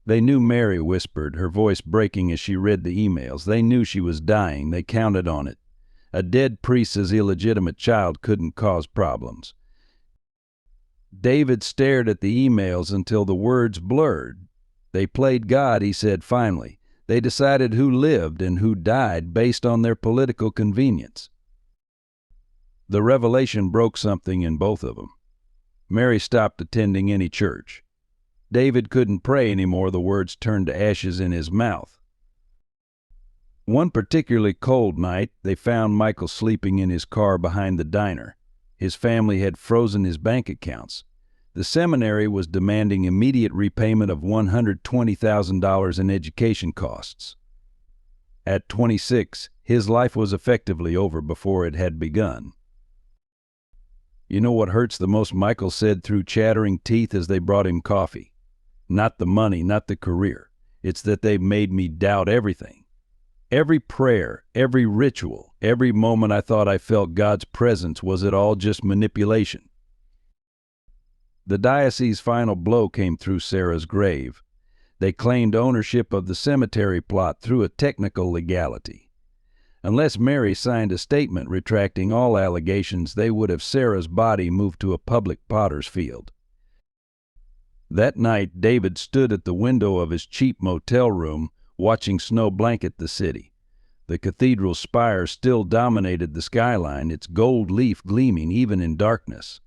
They knew, Mary whispered, her voice breaking as she read the emails. They knew she was dying. They counted on it. A dead priest's illegitimate child couldn't cause problems. David stared at the emails until the words blurred. They played God, he said finally. They decided who lived and who died based on their political convenience. The revelation broke something in both of them. Mary stopped attending any church. David couldn't pray anymore. The words turned to ashes in his mouth. One particularly cold night, they found Michael sleeping in his car behind the diner. His family had frozen his bank accounts. The seminary was demanding immediate repayment of $120,000 in education costs. At 26, his life was effectively over before it had begun. You know what hurts the most, Michael said through chattering teeth as they brought him coffee. Not the money, not the career. It's that they've made me doubt everything. Every prayer, every ritual, every moment I thought I felt God's presence, was it all just manipulation? The diocese's final blow came through Sarah's grave. They claimed ownership of the cemetery plot through a technical legality. Unless Mary signed a statement retracting all allegations, they would have Sarah's body moved to a public potter's field. That night, David stood at the window of his cheap motel room, watching snow blanket the city. The cathedral's spire still dominated the skyline, its gold leaf gleaming even in darkness.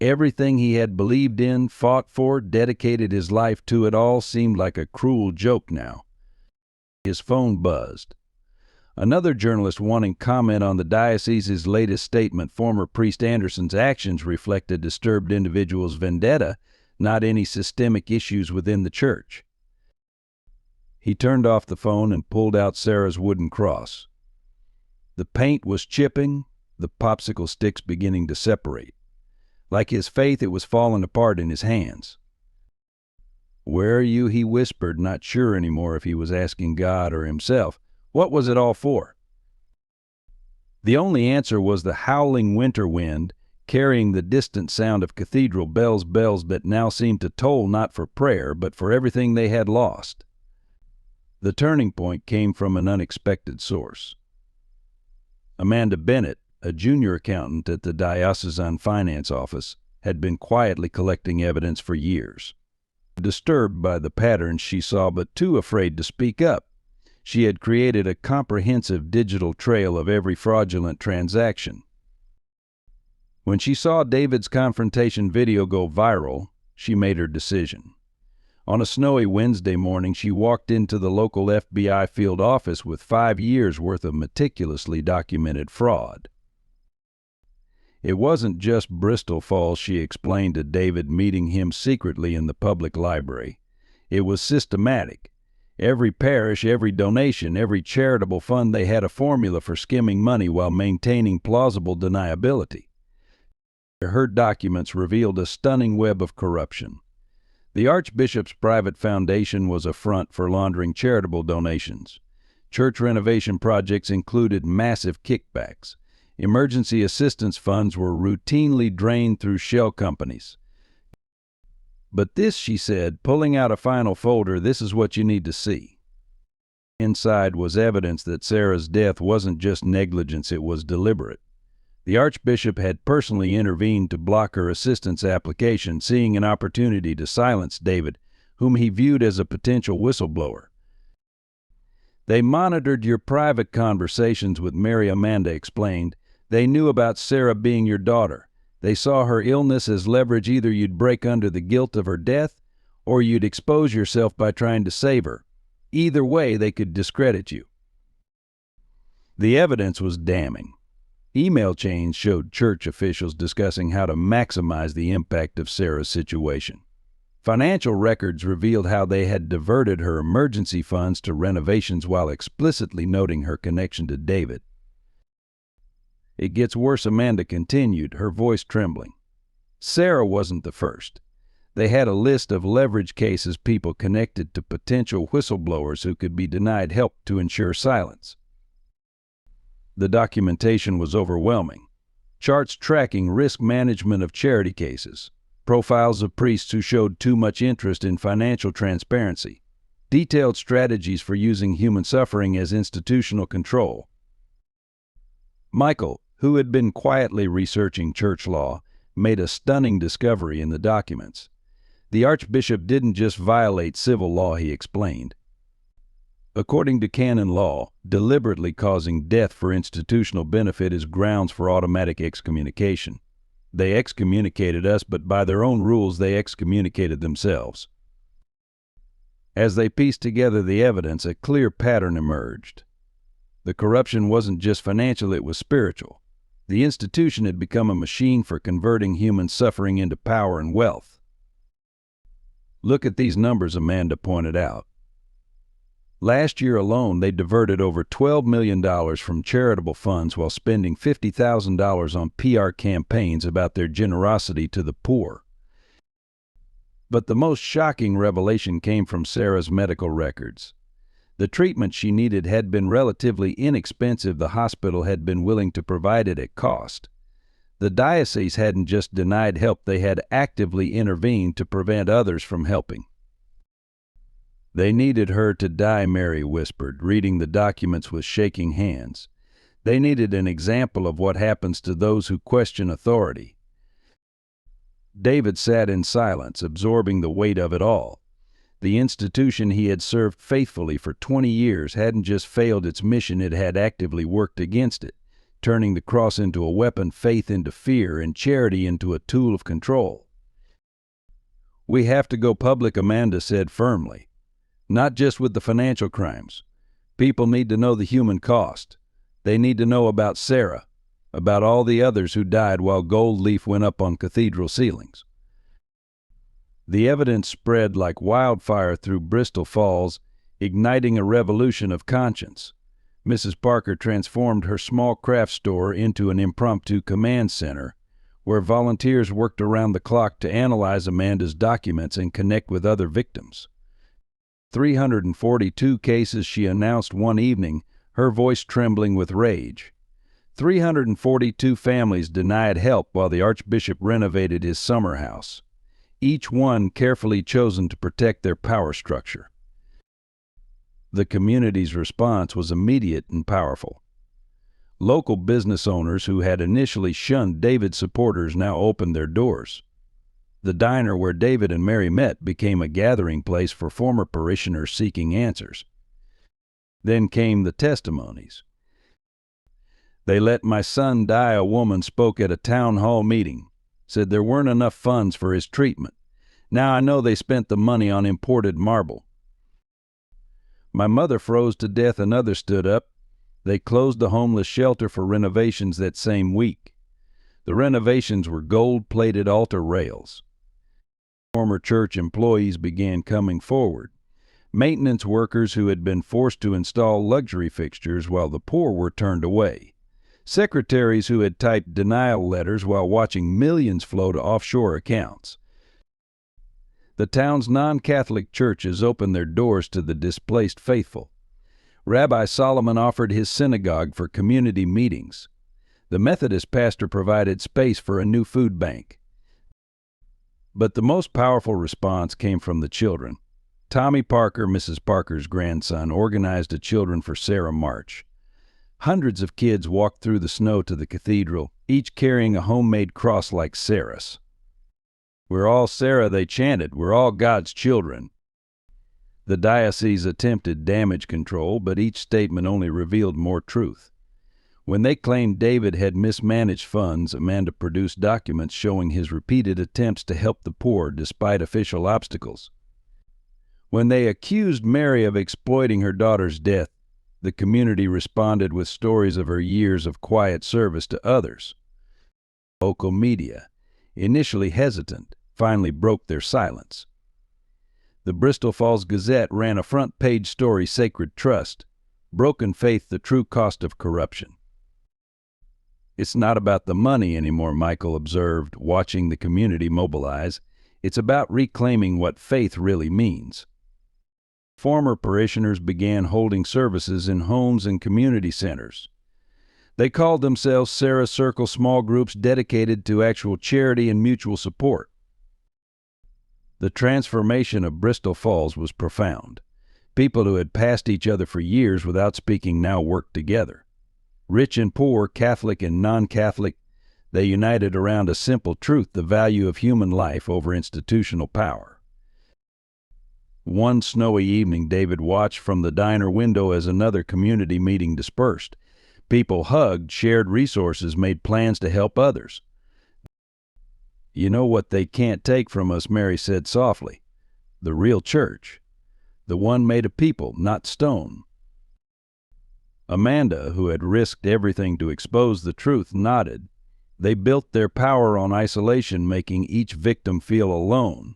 Everything he had believed in, fought for, dedicated his life to, it all seemed like a cruel joke now. His phone buzzed. Another journalist wanting comment on the diocese's latest statement. Former priest Anderson's actions reflect a disturbed individual's vendetta, not any systemic issues within the church. He turned off the phone and pulled out Sarah's wooden cross. The paint was chipping, the popsicle sticks beginning to separate. Like his faith, it was falling apart in his hands. "Where are you?" he whispered, not sure anymore if he was asking God or himself. What was it all for? The only answer was the howling winter wind, carrying the distant sound of cathedral bells that now seemed to toll not for prayer, but for everything they had lost. The turning point came from an unexpected source. Amanda Bennett, a junior accountant at the Diocesan Finance Office, had been quietly collecting evidence for years. Disturbed by the patterns she saw, but too afraid to speak up, she had created a comprehensive digital trail of every fraudulent transaction. When she saw David's confrontation video go viral, she made her decision. On a snowy Wednesday morning, she walked into the local FBI field office with 5 years' worth of meticulously documented fraud. It wasn't just Bristol Falls, she explained to David, meeting him secretly in the public library. It was systematic. Every parish, every donation, every charitable fund, they had a formula for skimming money while maintaining plausible deniability. Her documents revealed a stunning web of corruption. The Archbishop's private foundation was a front for laundering charitable donations. Church renovation projects included massive kickbacks. Emergency assistance funds were routinely drained through shell companies. "But this," she said, pulling out a final folder, "this is what you need to see." Inside was evidence that Sarah's death wasn't just negligence, it was deliberate. The Archbishop had personally intervened to block her assistance application, seeing an opportunity to silence David, whom he viewed as a potential whistleblower. "They monitored your private conversations with Mary," Amanda explained. "They knew about Sarah being your daughter. They saw her illness as leverage. Either you'd break under the guilt of her death, or you'd expose yourself by trying to save her. Either way, they could discredit you." The evidence was damning. Email chains showed church officials discussing how to maximize the impact of Sarah's situation. Financial records revealed how they had diverted her emergency funds to renovations while explicitly noting her connection to David. "It gets worse," Amanda continued, her voice trembling. "Sarah wasn't the first. They had a list of leverage cases, people connected to potential whistleblowers who could be denied help to ensure silence. The documentation was overwhelming. Charts tracking risk management of charity cases, profiles of priests who showed too much interest in financial transparency, detailed strategies for using human suffering as institutional control." Michael, who had been quietly researching church law, made a stunning discovery in the documents. The Archbishop didn't just violate civil law, he explained. According to canon law, deliberately causing death for institutional benefit is grounds for automatic excommunication. They excommunicated us, but by their own rules they excommunicated themselves. As they pieced together the evidence, a clear pattern emerged. The corruption wasn't just financial, it was spiritual. The institution had become a machine for converting human suffering into power and wealth. "Look at these numbers," Amanda pointed out. Last year alone, they diverted over $12 million from charitable funds while spending $50,000 on PR campaigns about their generosity to the poor. But the most shocking revelation came from Sarah's medical records. The treatment she needed had been relatively inexpensive. The hospital had been willing to provide it at cost. The diocese hadn't just denied help, they had actively intervened to prevent others from helping. "They needed her to die," Mary whispered, reading the documents with shaking hands. "They needed an example of what happens to those who question authority." David sat in silence, absorbing the weight of it all. The institution he had served faithfully for 20 years hadn't just failed its mission, it had actively worked against it, turning the cross into a weapon, faith into fear, and charity into a tool of control. "We have to go public," Amanda said firmly. "Not just with the financial crimes. People need to know the human cost. They need to know about Sarah, about all the others who died while gold leaf went up on cathedral ceilings." The evidence spread like wildfire through Bristol Falls. igniting a revolution of conscience. Mrs. Parker transformed her small craft store into an impromptu command center where volunteers worked around the clock to analyze Amanda's documents and connect with other victims. 342 cases, she announced one evening, her voice trembling with rage. 342 families denied help while the Archbishop renovated his summer house, each one carefully chosen to protect their power structure. The community's response was immediate and powerful. Local business owners who had initially shunned David's supporters now opened their doors. The diner where David and Mary met became a gathering place for former parishioners seeking answers. Then came the testimonies. "They let my son die," a woman spoke at a town hall meeting, said there weren't enough funds for his treatment. "Now I know they spent the money on imported marble." "My mother froze to death," another stood up. "They closed the homeless shelter for renovations that same week. The renovations were gold-plated altar rails." Former church employees began coming forward. Maintenance workers who had been forced to install luxury fixtures while the poor were turned away. Secretaries who had typed denial letters while watching millions flow to offshore accounts. The town's non-Catholic churches opened their doors to the displaced faithful. Rabbi Solomon offered his synagogue for community meetings. The Methodist pastor provided space for a new food bank. But the most powerful response came from the children. Tommy Parker, Mrs. Parker's grandson, organized a Children for Sarah march. Hundreds of kids walked through the snow to the cathedral, each carrying a homemade cross like Sarah's. "We're all Sarah," they chanted. "We're all God's children." The diocese attempted damage control, but each statement only revealed more truth. When they claimed David had mismanaged funds, Amanda produced documents showing his repeated attempts to help the poor despite official obstacles. When they accused Mary of exploiting her daughter's death, the community responded with stories of her years of quiet service to others. Local media, initially hesitant, finally broke their silence. The Bristol Falls Gazette ran a front-page story, "Sacred Trust: Broken Faith, the True Cost of Corruption." "It's not about the money anymore," Michael observed, watching the community mobilize. "It's about reclaiming what faith really means." Former parishioners began holding services in homes and community centers. They called themselves Sarah Circle small groups dedicated to actual charity and mutual support. The transformation of Bristol Falls was profound. People who had passed each other for years without speaking now worked together. Rich and poor, Catholic and non-Catholic, they united around a simple truth: the value of human life over institutional power. One snowy evening, David watched from the diner window as another community meeting dispersed. People hugged, shared resources, made plans to help others. "You know what they can't take from us," Mary said softly. "The real church. The one made of people, not stone." Amanda, who had risked everything to expose the truth, nodded. "They built their power on isolation, making each victim feel alone.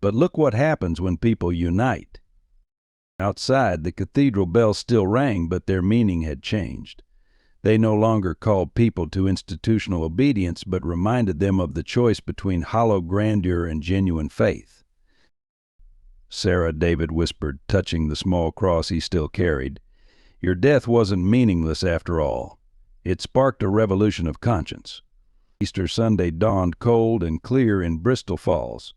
But look what happens when people unite." Outside, the cathedral bells still rang, but their meaning had changed. They no longer called people to institutional obedience, but reminded them of the choice between hollow grandeur and genuine faith. "Sarah," David whispered, touching the small cross he still carried, "your death wasn't meaningless after all. It sparked a revolution of conscience." Easter Sunday dawned cold and clear in Bristol Falls.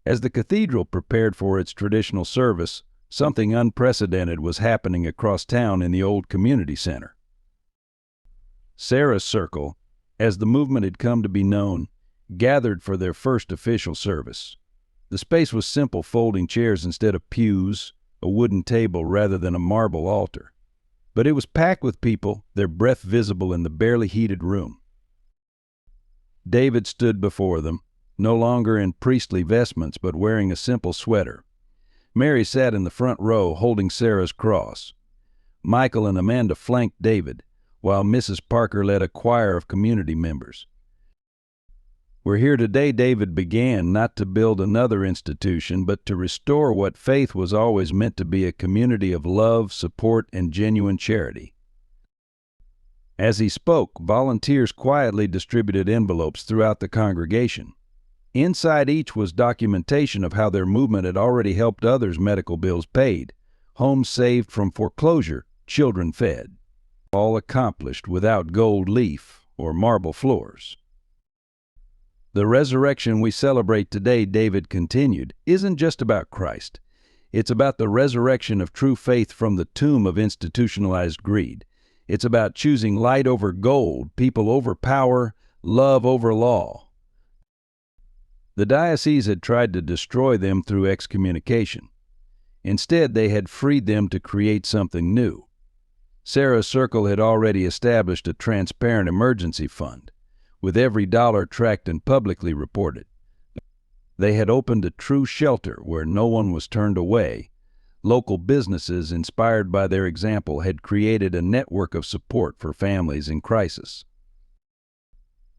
As the cathedral prepared for its traditional service, something unprecedented was happening across town in the old community center. Sarah's Circle, as the movement had come to be known, gathered for their first official service. The space was simple: folding chairs instead of pews, a wooden table rather than a marble altar. But it was packed with people, their breath visible in the barely heated room. David stood before them, no longer in priestly vestments, but wearing a simple sweater. Mary sat in the front row, holding Sarah's cross. Michael and Amanda flanked David, while Mrs. Parker led a choir of community members. We're here today, David began, not to build another institution, but to restore what faith was always meant to be: a community of love, support, and genuine charity. As he spoke, volunteers quietly distributed envelopes throughout the congregation. Inside each was documentation of how their movement had already helped others' medical bills paid, homes saved from foreclosure, children fed. All accomplished without gold leaf or marble floors. The resurrection we celebrate today, David continued, isn't just about Christ. It's about the resurrection of true faith from the tomb of institutionalized greed. It's about choosing light over gold, people over power, love over law. The diocese had tried to destroy them through excommunication. Instead, they had freed them to create something new. Sarah's Circle had already established a transparent emergency fund, with every dollar tracked and publicly reported. They had opened a true shelter where no one was turned away. Local businesses, inspired by their example, had created a network of support for families in crisis.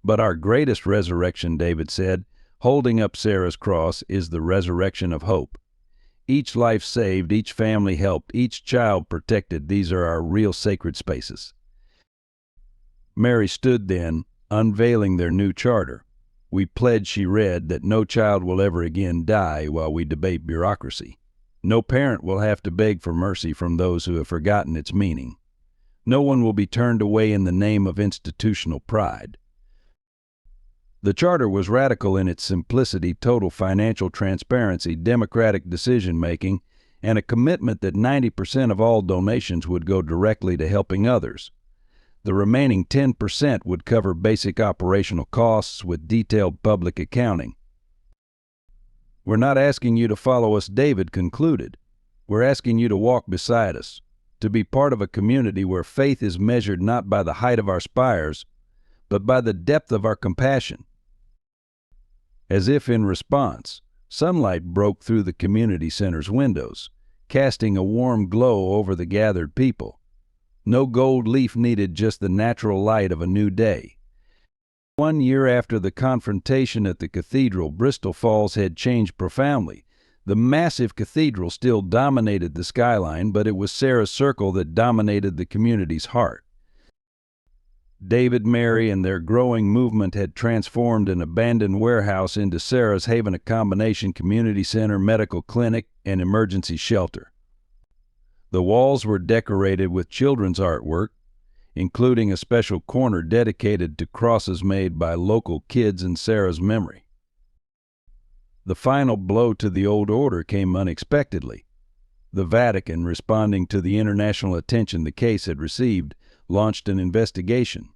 But our greatest resurrection, David said, holding up Sarah's cross, is the resurrection of hope. Each life saved, each family helped, each child protected. These are our real sacred spaces. Mary stood then, unveiling their new charter. We pledge, she read, that no child will ever again die while we debate bureaucracy. No parent will have to beg for mercy from those who have forgotten its meaning. No one will be turned away in the name of institutional pride. The charter was radical in its simplicity: total financial transparency, democratic decision-making, and a commitment that 90% of all donations would go directly to helping others. The remaining 10% would cover basic operational costs with detailed public accounting. We're not asking you to follow us, David concluded. We're asking you to walk beside us, to be part of a community where faith is measured not by the height of our spires, but by the depth of our compassion. As if in response, sunlight broke through the community center's windows, casting a warm glow over the gathered people. No gold leaf needed, just the natural light of a new day. 1 year after the confrontation at the cathedral, Bristol Falls had changed profoundly. The massive cathedral still dominated the skyline, but it was Sarah's Circle that dominated the community's heart. David, Mary, and their growing movement had transformed an abandoned warehouse into Sarah's Haven, a combination community center, medical clinic, and emergency shelter. The walls were decorated with children's artwork, including a special corner dedicated to crosses made by local kids in Sarah's memory. The final blow to the old order came unexpectedly. The Vatican, responding to the international attention the case had received, launched an investigation.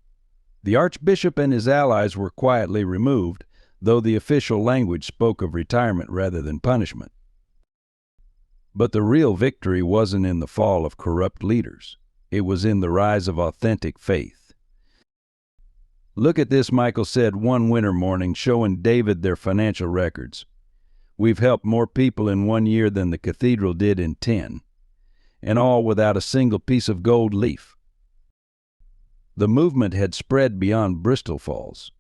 The Archbishop and his allies were quietly removed, though the official language spoke of retirement rather than punishment. But the real victory wasn't in the fall of corrupt leaders. It was in the rise of authentic faith. "Look at this," Michael said one winter morning, showing David their financial records. "We've helped more people in 1 year than the cathedral did in 10, and all without a single piece of gold leaf." The movement had spread beyond Bristol Falls.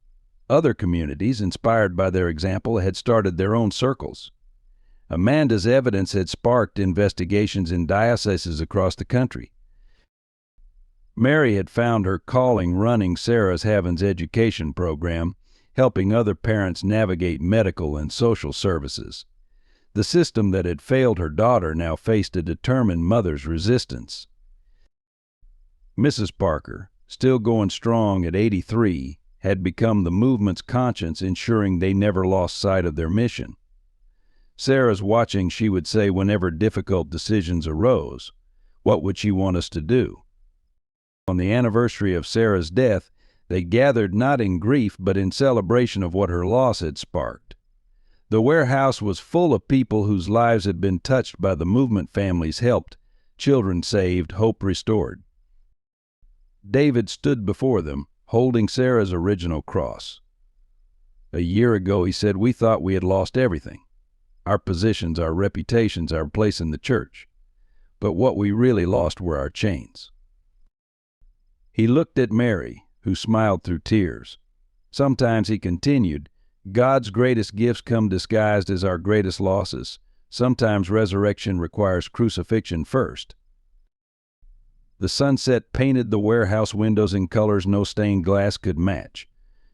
Other communities, inspired by their example, had started their own circles. Amanda's evidence had sparked investigations in dioceses across the country. Mary had found her calling running Sarah's Heaven's education program, helping other parents navigate medical and social services. The system that had failed her daughter now faced a determined mother's resistance. Mrs. Parker, still going strong at 83, had become the movement's conscience, ensuring they never lost sight of their mission. "Sarah's watching," she would say whenever difficult decisions arose. "What would she want us to do?" On the anniversary of Sarah's death, they gathered not in grief but in celebration of what her loss had sparked. The warehouse was full of people whose lives had been touched by the movement. Families helped, children saved, hope restored. David stood before them, holding Sarah's original cross. "A year ago," he said, "we thought we had lost everything. Our positions, our reputations, our place in the church. But what we really lost were our chains." He looked at Mary, who smiled through tears. "Sometimes," he continued, God's greatest gifts come disguised as our greatest losses. Sometimes resurrection requires crucifixion first. The sunset painted the warehouse windows in colors no stained glass could match.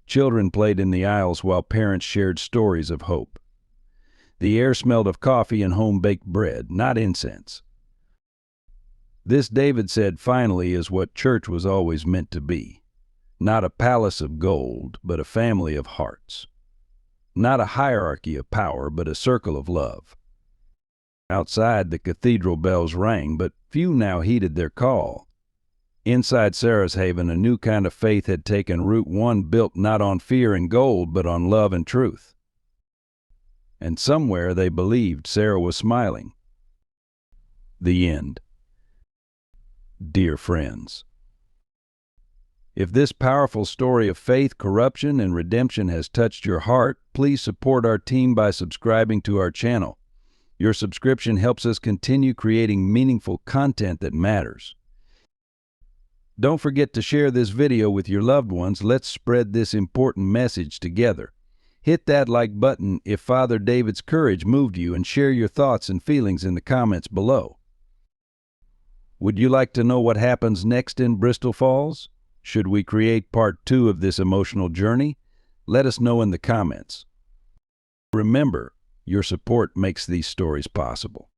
Children played in the aisles while parents shared stories of hope. The air smelled of coffee and home-baked bread, not incense. This, David said finally, is what church was always meant to be. Not a palace of gold, but a family of hearts. Not a hierarchy of power, but a circle of love. Outside, the cathedral bells rang, but few now heeded their call. Inside Sarah's haven, a new kind of faith had taken root, one built not on fear and gold, but on love and truth. And somewhere they believed Sarah was smiling. The end. Dear friends, if this powerful story of faith, corruption, and redemption has touched your heart, please support our team by subscribing to our channel. Your subscription helps us continue creating meaningful content that matters. Don't forget to share this video with your loved ones. Let's spread this important message together. Hit that like button if Father David's courage moved you, and share your thoughts and feelings in the comments below. Would you like to know what happens next in Bristol Falls? Should we create part 2 of this emotional journey? Let us know in the comments. Remember, your support makes these stories possible.